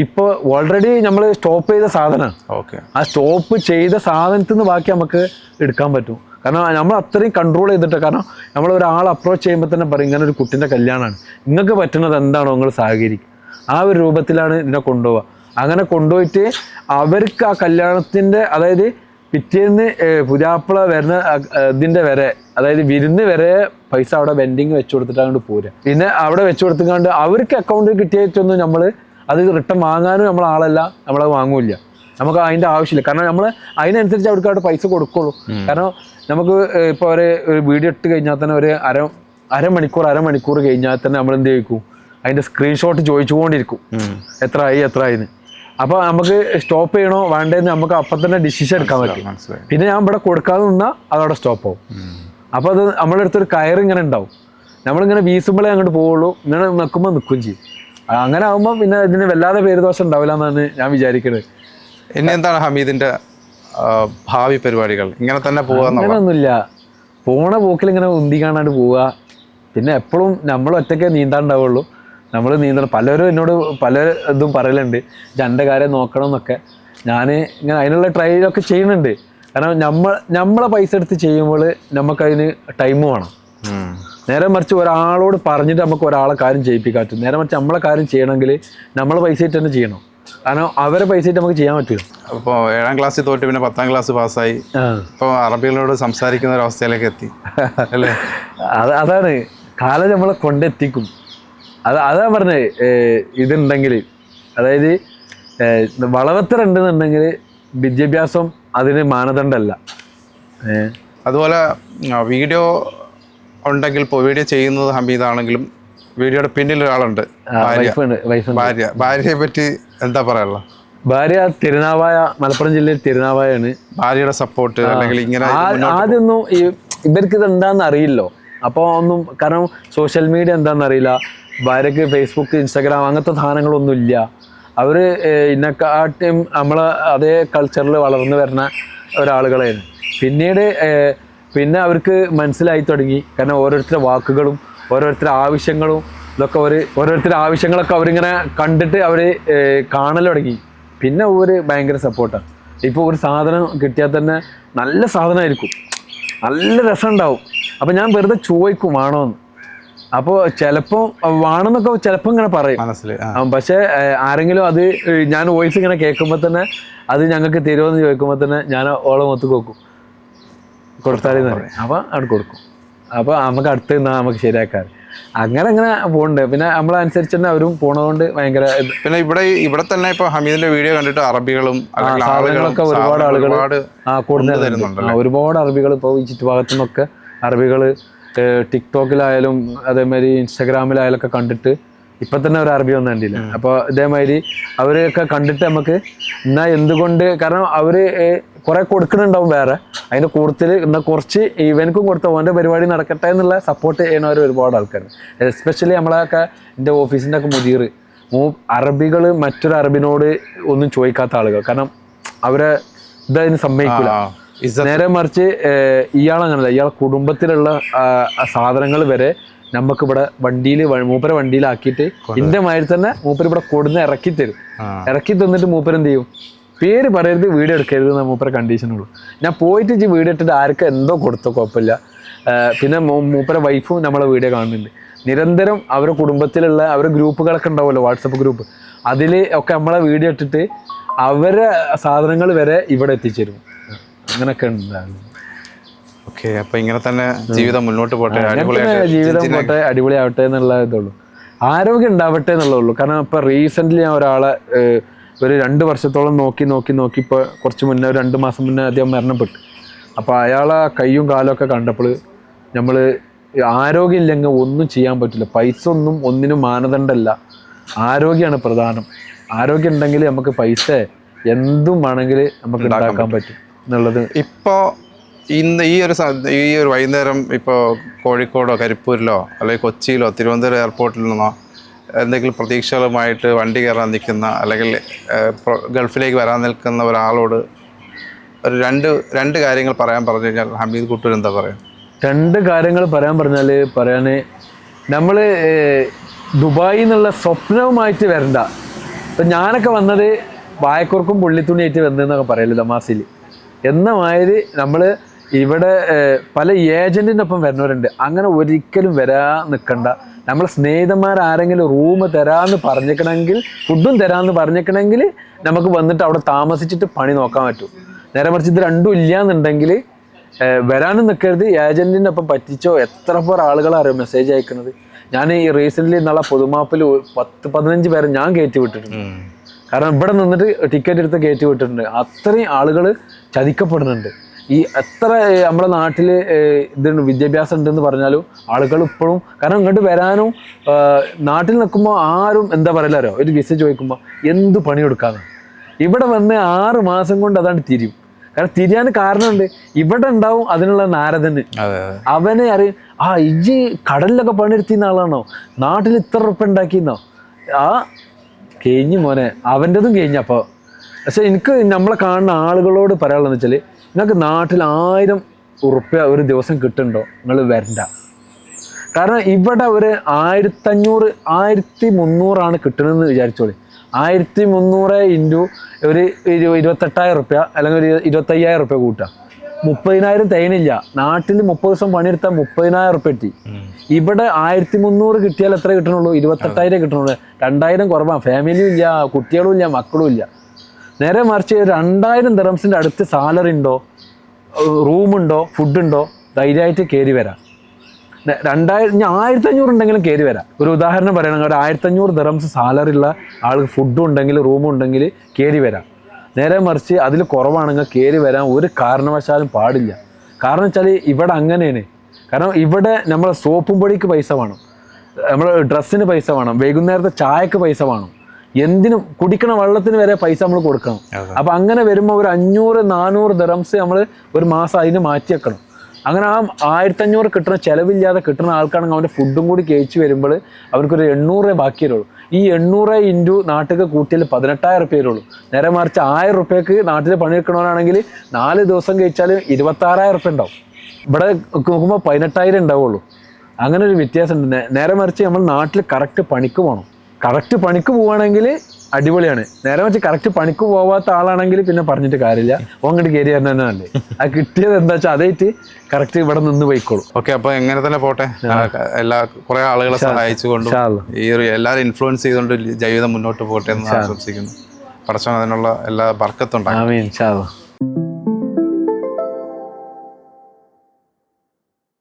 ഇപ്പോൾ ഓൾറെഡി നമ്മൾ സ്റ്റോപ്പ് ചെയ്ത സാധനമാണ്. ആ സ്റ്റോപ്പ് ചെയ്ത സാധനത്തിൽ നിന്ന് ബാക്കി നമുക്ക് എടുക്കാൻ പറ്റും. കാരണം നമ്മൾ അത്രയും കൺട്രോൾ ചെയ്തിട്ട്, കാരണം നമ്മൾ ഒരാൾ അപ്രോച്ച് ചെയ്യുമ്പോൾ തന്നെ പറയും ഇങ്ങനെ ഒരു കുട്ടീൻ്റെ കല്യാണമാണ്, നിങ്ങൾക്ക് പറ്റുന്നത് എന്താണോ നിങ്ങൾ സഹകരിക്കും. ആ ഒരു രൂപത്തിലാണ് ഇതിനെ കൊണ്ടുപോവുക. അങ്ങനെ കൊണ്ടുപോയിട്ട് അവർക്ക് ആ കല്യാണത്തിൻ്റെ അതായത് പിറ്റേന്ന് പുതിയാപ്പിള വരുന്ന ഇതിൻ്റെ വരെ അതായത് വിരുന്ന് വരെ പൈസ അവിടെ വെൻഡിങ് വെച്ച് കൊടുത്തിട്ട് അങ്ങോട്ട് പോരുക. പിന്നെ അവിടെ വെച്ച് കൊടുത്തുകൊണ്ട് അവർക്ക് അക്കൗണ്ടിൽ കിട്ടിയിട്ടൊന്നും നമ്മൾ അത് റിട്ടേൺ വാങ്ങാനും നമ്മൾ ആളല്ല, നമ്മളത് വാങ്ങൂല്ല. നമുക്ക് അതിൻ്റെ ആവശ്യമില്ല. കാരണം നമ്മൾ അതിനനുസരിച്ച് അവർക്ക് അവിടെ പൈസ കൊടുക്കുള്ളൂ. കാരണം നമുക്ക് ഇപ്പോൾ ഒരു വീഡിയോ ഇട്ട് കഴിഞ്ഞാൽ തന്നെ ഒരു അരമണിക്കൂർ കഴിഞ്ഞാൽ തന്നെ നമ്മൾ എന്ത് ചെയ്യിക്കും, അതിൻ്റെ സ്ക്രീൻഷോട്ട് ചോദിച്ചുകൊണ്ടിരിക്കും എത്ര ആയിന്ന്. അപ്പോൾ നമുക്ക് സ്റ്റോപ്പ് ചെയ്യണോ വേണ്ടതെന്ന് നമുക്ക് അപ്പം തന്നെ ഡിസിഷൻ എടുക്കാൻ പറ്റും. പിന്നെ ഞാൻ ഇവിടെ കൊടുക്കാതെ നിന്നാൽ അതവിടെ സ്റ്റോപ്പ് ആവും. അപ്പോൾ അത് നമ്മുടെ അടുത്തൊരു കയർ ഇങ്ങനെ ഉണ്ടാവും, നമ്മളിങ്ങനെ വീസുമ്പോഴേ അങ്ങോട്ട് പോവുള്ളൂ, ഇങ്ങനെ നിൽക്കുമ്പോൾ നിൽക്കുകയും ചെയ്യും. അങ്ങനെ ആകുമ്പോൾ പിന്നെ ഇതിന് വല്ലാതെ പേരുദോഷം ഉണ്ടാവില്ല എന്നാണ് ഞാൻ വിചാരിക്കുന്നത്. ഇനി എന്താണ് ഹമീദിന്റെ ഭാവി പരിപാടികൾ? ഇങ്ങനെ തന്നെ പോകാൻ അങ്ങനെയൊന്നുമില്ല, പോണ പോക്കിൽ ഇങ്ങനെ ഉന്തി കാണാണ്ട് പോവുക. പിന്നെ എപ്പോഴും നമ്മൾ ഒറ്റയ്ക്ക് നീന്താണ്ടാവുള്ളൂ. നമ്മൾ നീന്തണം. പലരും എന്നോട് പല ഇതും പറയലുണ്ട്, എൻ്റെ കാര്യം നോക്കണം എന്നൊക്കെ. ഞാൻ ഇങ്ങനെ അതിനുള്ള ട്രൈലൊക്കെ ചെയ്യുന്നുണ്ട്. കാരണം നമ്മളെ പൈസ എടുത്ത് ചെയ്യുമ്പോൾ നമുക്കതിന് ടൈം വേണം. നേരെ മറിച്ച് ഒരാളോട് പറഞ്ഞിട്ട് നമുക്ക് ഒരാളെ കാര്യം ചെയ്യിപ്പിക്കാൻ പറ്റും. നേരെ മറിച്ച് നമ്മളെ കാര്യം ചെയ്യണമെങ്കിൽ നമ്മൾ പൈസ ഇട്ട് തന്നെ ചെയ്യണം. കാരണം അവരെ പൈസ ഇട്ട് നമുക്ക് ചെയ്യാൻ പറ്റില്ല. അപ്പോൾ 7ാം ക്ലാസ്സിൽ തോറ്റ് പിന്നെ 10ാം ക്ലാസ് പാസ്സായി, ഇപ്പോൾ അറബികളോട് സംസാരിക്കുന്ന ഒരു അവസ്ഥയിലേക്ക് എത്തി അല്ലേ? അതാണ് കാലം നമ്മളെ കൊണ്ടെത്തിക്കും. അതാ പറഞ്ഞത്. ഇതുണ്ടെങ്കിൽ അതായത് വളവത്തറുണ്ടെന്നുണ്ടെങ്കിൽ വിദ്യാഭ്യാസം അതിന് മാനദണ്ഡമല്ല. അതുപോലെ വീഡിയോ ഉണ്ടെങ്കിൽ ഇപ്പോൾ വീഡിയോ ചെയ്യുന്നത് ഹമീദാണെങ്കിലും വീഡിയോയുടെ പിന്നിൽ ഒരാളുണ്ട്, ഭാര്യയെ പറ്റി എന്താ പറയാനുള്ള? ഭാര്യ തിരുനാവായ, മലപ്പുറം ജില്ലയിൽ തിരുനാവായാണ്. ഭാര്യയുടെ സപ്പോർട്ട് അല്ലെങ്കിൽ ഇങ്ങനെ ആദ്യമൊന്നും ഇവർക്ക് ഇത് എന്താണെന്ന് അറിയില്ലോ. അപ്പോൾ ഒന്നും, കാരണം സോഷ്യൽ മീഡിയ എന്താണെന്ന് അറിയില്ല. ഭാര്യക്ക് ഫേസ്ബുക്ക്, ഇൻസ്റ്റാഗ്രാം അങ്ങനത്തെ സാധനങ്ങളൊന്നും ഇല്ല. അവർ ഇന്നെക്കാട്ടും നമ്മളെ അതേ കൾച്ചറിൽ വളർന്നു വരുന്ന ഒരാളുകളായിരുന്നു. പിന്നെ അവർക്ക് മനസ്സിലായി തുടങ്ങി. കാരണം ഓരോരുത്തരുടെ വാക്കുകളും ഓരോരുത്തരുടെ ആവശ്യങ്ങളും ഇതൊക്കെ ഓരോരുത്തരുടെ ആവശ്യങ്ങളൊക്കെ അവരിങ്ങനെ കണ്ടിട്ട് അവർ കാണൽ തുടങ്ങി. പിന്നെ ഒരു ഭയങ്കര സപ്പോർട്ടാണ്. ഇപ്പോൾ ഒരു സാധനം കിട്ടിയാൽ തന്നെ നല്ല സാധനമായിരിക്കും, നല്ല രസം ഉണ്ടാവും. അപ്പോൾ ഞാൻ വെറുതെ ചോദിക്കും വേണോന്ന്. അപ്പോൾ ചിലപ്പോൾ വേണമെന്നൊക്കെ ചിലപ്പോൾ ഇങ്ങനെ പറയും. പക്ഷേ ആരെങ്കിലും അത് ഞാൻ വോയിസ് ഇങ്ങനെ കേൾക്കുമ്പോൾ തന്നെ അത് ഞങ്ങൾക്ക് തരുമോയെന്ന് ചോദിക്കുമ്പോൾ തന്നെ ഞാൻ ഓളം ഒത്തു നോക്കും, കൊടുത്താലെന്ന് പറയും. അപ്പോൾ അവിടെ കൊടുക്കും. അപ്പോൾ നമുക്ക് അടുത്ത് നിന്നാൽ നമുക്ക് ശരിയാക്കാൻ അങ്ങനെ പോകുന്നുണ്ട്. പിന്നെ നമ്മളനുസരിച്ച് തന്നെ അവരും പോണതുകൊണ്ട് ഭയങ്കര. പിന്നെ ഇവിടെ തന്നെ ഇപ്പോൾ ഹമീദിന്റെ വീഡിയോ കണ്ടിട്ട് അറബികളും സാധനങ്ങളൊക്കെ ഒരുപാട് ആളുകൾ കൊടുക്കുന്നുണ്ട്. ഒരുപാട് അറബികൾ ഇപ്പോൾ ഈ ചുറ്റുഭാഗത്തു നിന്നൊക്കെ അറബികൾ ടിക്ടോക്കിലായാലും അതേമാതിരി ഇൻസ്റ്റാഗ്രാമിലായാലും ഒക്കെ കണ്ടിട്ട് ഇപ്പം തന്നെ ഒരു അറബി ഒന്നും കണ്ടില്ല. അപ്പോൾ ഇതേമാതിരി അവരൊക്കെ കണ്ടിട്ട് നമുക്ക് എന്നാൽ എന്തുകൊണ്ട്, കാരണം അവർ കുറേ കൊടുക്കുന്നുണ്ടാവും വേറെ, അതിൻ്റെ കൂടുതൽ എന്നാൽ കുറച്ച് ഇവനക്കും കൊടുത്ത ഓൻ്റെ പരിപാടി നടക്കട്ടെ എന്നുള്ള സപ്പോർട്ട് ചെയ്യുന്നവർ ഒരുപാട് ആൾക്കാർ. എസ്പെഷ്യലി നമ്മളൊക്കെ എൻ്റെ ഓഫീസിൻ്റെ ഒക്കെ മുദീർ അറബികൾ മറ്റൊരു അറബിനോട് ഒന്നും ചോദിക്കാത്ത ആളുകൾ. കാരണം അവരെ ഇതതിന് സമ്മതിക്കില്ല. നേരെ മറിച്ച് ഇയാളങ്ങനല്ല, ഇയാൾ കുടുംബത്തിലുള്ള സാധനങ്ങൾ വരെ നമുക്കിവിടെ മൂപ്പര വണ്ടിയിലാക്കിയിട്ട് ഇതിൻ്റെ മാതിരി തന്നെ മൂപ്പര് ഇവിടെ കൊടുന്ന് ഇറക്കി തരും. ഇറക്കി തന്നിട്ട് മൂപ്പര് എന്ത് ചെയ്യും, പേര് പറയരുത്, വീഡിയോ എടുക്കരുത് എന്ന മൂപ്പര കണ്ടീഷനുള്ളൂ. ഞാൻ പോയിട്ട് വീഡിയോ ഇട്ടിട്ട് ആർക്കും എന്തോ കൊടുത്തോ കുഴപ്പമില്ല. പിന്നെ മൂപ്പര വൈഫും നമ്മളെ വീഡിയോ കാണുന്നുണ്ട്. നിരന്തരം അവരുടെ കുടുംബത്തിലുള്ള അവരുടെ ഗ്രൂപ്പുകളൊക്കെ ഉണ്ടാവുമല്ലോ, വാട്സപ്പ് ഗ്രൂപ്പ്, അതിൽ ഒക്കെ നമ്മളെ വീഡിയോ ഇട്ടിട്ട് അവരെ സാധനങ്ങൾ വരെ ഇവിടെ എത്തിച്ചേരും. അങ്ങനെയൊക്കെ ഉണ്ടാകും. ഓക്കെ, അപ്പൊ ഇങ്ങനെ തന്നെ ജീവിതം മുന്നോട്ട് പോട്ടെ, ജീവിതം പോട്ടെ, അടിപൊളിയാവട്ടെ എന്നുള്ള ഇതുള്ളൂ. ആരോഗ്യം ഉണ്ടാവട്ടെ എന്നുള്ളൂ. കാരണം ഇപ്പൊ റീസെന്റ് ഞാൻ ഒരാളെ ഒരു 2 വർഷത്തോളം നോക്കി ഇപ്പോൾ കുറച്ച് മുന്നേ, ഒരു 2 മാസം മുന്നേ അദ്ദേഹം മരണപ്പെട്ടു. അപ്പോൾ അയാളെ കയ്യും കാലും ഒക്കെ കണ്ടപ്പോൾ നമ്മൾ ആരോഗ്യം ഇല്ലെങ്കിൽ ഒന്നും ചെയ്യാൻ പറ്റില്ല. പൈസ ഒന്നിനും മാനദണ്ഡമല്ല, ആരോഗ്യമാണ് പ്രധാനം. ആരോഗ്യം ഉണ്ടെങ്കിൽ നമുക്ക് പൈസ എന്തും വേണമെങ്കിൽ നമുക്ക് ഉണ്ടാക്കാൻ പറ്റും എന്നുള്ളത്. ഇപ്പോൾ ഇന്ന് ഈ ഒരു വൈകുന്നേരം ഇപ്പോൾ കോഴിക്കോടോ കരിപ്പൂരിലോ അല്ലെങ്കിൽ കൊച്ചിയിലോ തിരുവനന്തപുരം എയർപോർട്ടിൽ നിന്നോ എന്തെങ്കിലും പ്രതീക്ഷകളുമായിട്ട് വണ്ടി കയറാൻ നിൽക്കുന്ന അല്ലെങ്കിൽ ഗൾഫിലേക്ക് വരാൻ നിൽക്കുന്ന ഒരാളോട് ഒരു രണ്ട് കാര്യങ്ങൾ പറയാൻ പറഞ്ഞു കഴിഞ്ഞാൽ ഹമീദ് കുട്ടൂർ എന്താ പറയുക? 2 കാര്യങ്ങൾ പറയാൻ നമ്മൾ ദുബായിൽ നിന്നുള്ള സ്വപ്നവുമായിട്ട് വരണ്ട. ഇപ്പം ഞാനൊക്കെ വന്നത് വായക്കുറക്കും പുള്ളിത്തുണിയായിട്ട് വന്നതെന്നൊക്കെ പറയല്ലോ തമാസിൽ. എന്ന മാതിരി നമ്മൾ ഇവിടെ പല ഏജന്റിന്റെ ഒപ്പം വരുന്നവരുണ്ട്. അങ്ങനെ ഒരിക്കലും വരാൻ നിൽക്കണ്ട. നമ്മളെ സ്നേഹിതന്മാർ ആരെങ്കിലും റൂം തരാമെന്ന് പറഞ്ഞേക്കണമെങ്കിൽ, ഫുഡും തരാമെന്ന് പറഞ്ഞേക്കണമെങ്കിൽ നമുക്ക് വന്നിട്ട് അവിടെ താമസിച്ചിട്ട് പണി നോക്കാൻ പറ്റും. നേരെ മറിച്ച് ഇത് രണ്ടും ഇല്ലയെന്നുണ്ടെങ്കിൽ വരാനും നിൽക്കരുത്. ഏജന്റിന്റെ ഒപ്പം പറ്റിച്ചോ എത്ര പേർ ആളുകളാണ് മെസ്സേജ് അയക്കുന്നത്. ഞാൻ ഈ റീസെന്റ് നാളെ പൊതുമാപ്പിൽ 10-15 പേരെ ഞാൻ കയറ്റി വിട്ടിട്ടുണ്ട്. കാരണം ഇവിടെ നിന്നിട്ട് ടിക്കറ്റ് എടുത്ത് കയറ്റി വിട്ടിട്ടുണ്ട്. അത്രയും ആളുകൾ ചതിക്കപ്പെടുന്നുണ്ട്. ഈ എത്ര നമ്മുടെ നാട്ടിൽ ഇതുണ്ട്, വിദ്യാഭ്യാസം ഉണ്ടെന്ന് പറഞ്ഞാലും ആളുകൾ ഇപ്പോഴും, കാരണം ഇങ്ങോട്ട് വരാനും നാട്ടിൽ നിൽക്കുമ്പോൾ ആരും എന്താ പറയലോ, ഒരു വിസ ചോദിക്കുമ്പോൾ എന്ത് പണിയെടുക്കാന്ന്. ഇവിടെ വന്ന് 6 മാസം കൊണ്ട് അതാണ് തിരിയും. കാരണം തിരിയാൻ കാരണമുണ്ട്. ഇവിടെ ഉണ്ടാവും അതിനുള്ള നാരദന്. അവനെ അറിയും, ഇജ്ജ് കടലിലൊക്കെ പണിയെടുത്തിരുന്ന ആളാണോ, നാട്ടിൽ ഇത്ര ഉറുപ്പ്യ ഉണ്ടാക്കിയെന്നോ. കഴിഞ്ഞു മോനെ, അവൻ്റെതും കഴിഞ്ഞപ്പോൾ. പക്ഷെ എനിക്ക് നമ്മളെ കാണുന്ന ആളുകളോട് പറയാനുള്ളതെന്ന് വെച്ചാൽ, നിങ്ങൾക്ക് നാട്ടിൽ 1000 ഉറുപ്പ്യ ഒരു ദിവസം കിട്ടുന്നുണ്ടോ, നിങ്ങൾ വരണ്ട. കാരണം ഇവിടെ ഒരു 1500 1300 കിട്ടണമെന്ന് വിചാരിച്ചോളി. 1300 ഇൻറ്റു ഒരു 28,000 ഉറുപ്പ്യ അല്ലെങ്കിൽ ഒരു 25,000 ഉറുപ്പ്യ കൂട്ടുക. 30,000 തേനില്ല. നാട്ടിൽ 30 ദിവസം പണിയെടുത്താൽ 30,000 ഉറുപ്പ്യ കിട്ടി. ഇവിടെ 1300 കിട്ടിയാൽ എത്ര കിട്ടണുള്ളൂ? 28,000 കിട്ടണുള്ളൂ. 2,000 കുറവാണ്. ഫാമിലിയും ഇല്ല, കുട്ടികളും ഇല്ല, മക്കളും ഇല്ല. നേരെ മറിച്ച് 2,000 ദിറംസിൻ്റെ അടുത്ത് സാലറി ഉണ്ടോ, റൂമുണ്ടോ, ഫുഡുണ്ടോ, ധൈര്യമായിട്ട് കയറി വരാം. 1500 ഉണ്ടെങ്കിലും കയറി വരാം. ഒരു ഉദാഹരണം പറയുകയാണെങ്കിൽ ഒരു 1500 ദിറംസ് സാലറി ഉള്ള ആൾക്ക് ഫുഡും ഉണ്ടെങ്കിൽ റൂമും ഉണ്ടെങ്കിൽ കയറി വരാം. നേരെ മറിച്ച് അതിൽ കുറവാണെങ്കിൽ കയറി വരാൻ ഒരു കാരണവശാലും പാടില്ല. കാരണം വെച്ചാൽ ഇവിടെ അങ്ങനെയാണ്. കാരണം ഇവിടെ നമ്മൾ സോപ്പും പൊടിക്ക് പൈസ വേണം, നമ്മൾ ഡ്രസ്സിന് പൈസ വേണം, വൈകുന്നേരത്തെ ചായക്ക് പൈസ വേണം, എന്തിനും കുടിക്കണ വെള്ളത്തിന് വരെ പൈസ നമ്മൾ കൊടുക്കണം. അപ്പം അങ്ങനെ വരുമ്പോൾ ഒരു 500-400 ദിറംസ് നമ്മൾ ഒരു മാസം അതിന് മാറ്റി വെക്കണം. അങ്ങനെ ആ 1500 കിട്ടുന്ന ചിലവില്ലാതെ കിട്ടുന്ന ആൾക്കാണെങ്കിൽ അവൻ്റെ ഫുഡും കൂടി കഴിച്ച് വരുമ്പോൾ അവർക്കൊരു 800 ബാക്കി വരുള്ളൂ. ഈ 800 ഇൻറ്റു നാട്ടിൽ കൂട്ടിയാൽ 18,000 ഉറുപ്പ്യ വരുള്ളൂ. നേരെ മറിച്ച് 1000 ഉറുപ്പ്യക്ക് നാട്ടിൽ പണിയെടുക്കണവരാണെങ്കിൽ 4 ദിവസം കഴിച്ചാൽ 26,000 ഉറുപ്പ്യ ഉണ്ടാവും. ഇവിടെ നോക്കുമ്പോൾ 18,000 ഉണ്ടാവുള്ളൂ. അങ്ങനെ ഒരു വ്യത്യാസമുണ്ട്. നേരെ മറിച്ച് നമ്മൾ നാട്ടിൽ കറക്റ്റ് പണിക്ക് പോകണം. കറക്റ്റ് പണിക്ക് പോവുകയാണെങ്കിൽ അടിപൊളിയാണ്. നേരെ വെച്ച് കറക്റ്റ് പണിക്ക് പോവാത്ത ആളാണെങ്കിൽ പിന്നെ പറഞ്ഞിട്ട് കാര്യമില്ല, അങ്ങോട്ട് കയറി വരുന്ന തന്നെ നല്ലേ. അത് കിട്ടിയത് എന്താ വെച്ചാൽ അതായിട്ട് കറക്റ്റ് ഇവിടെ നിന്ന് പോയിക്കോളും. ഓക്കെ, അപ്പൊ എങ്ങനെ തന്നെ പോട്ടെ. കുറെ ആളുകളെ സഹായിച്ചുകൊണ്ടും ഈ ഒരു എല്ലാവരും ഇൻഫ്ലുവൻസ് ചെയ്തുകൊണ്ട് ജീവിതം മുന്നോട്ട് പോട്ടെ എന്ന് ആശംസിക്കുന്നു. പടച്ചോൻ അതിനുള്ള എല്ലാ ബർക്കത്തും ഉണ്ടാകും. ആമീൻ ഇൻഷാ അല്ലാഹ്.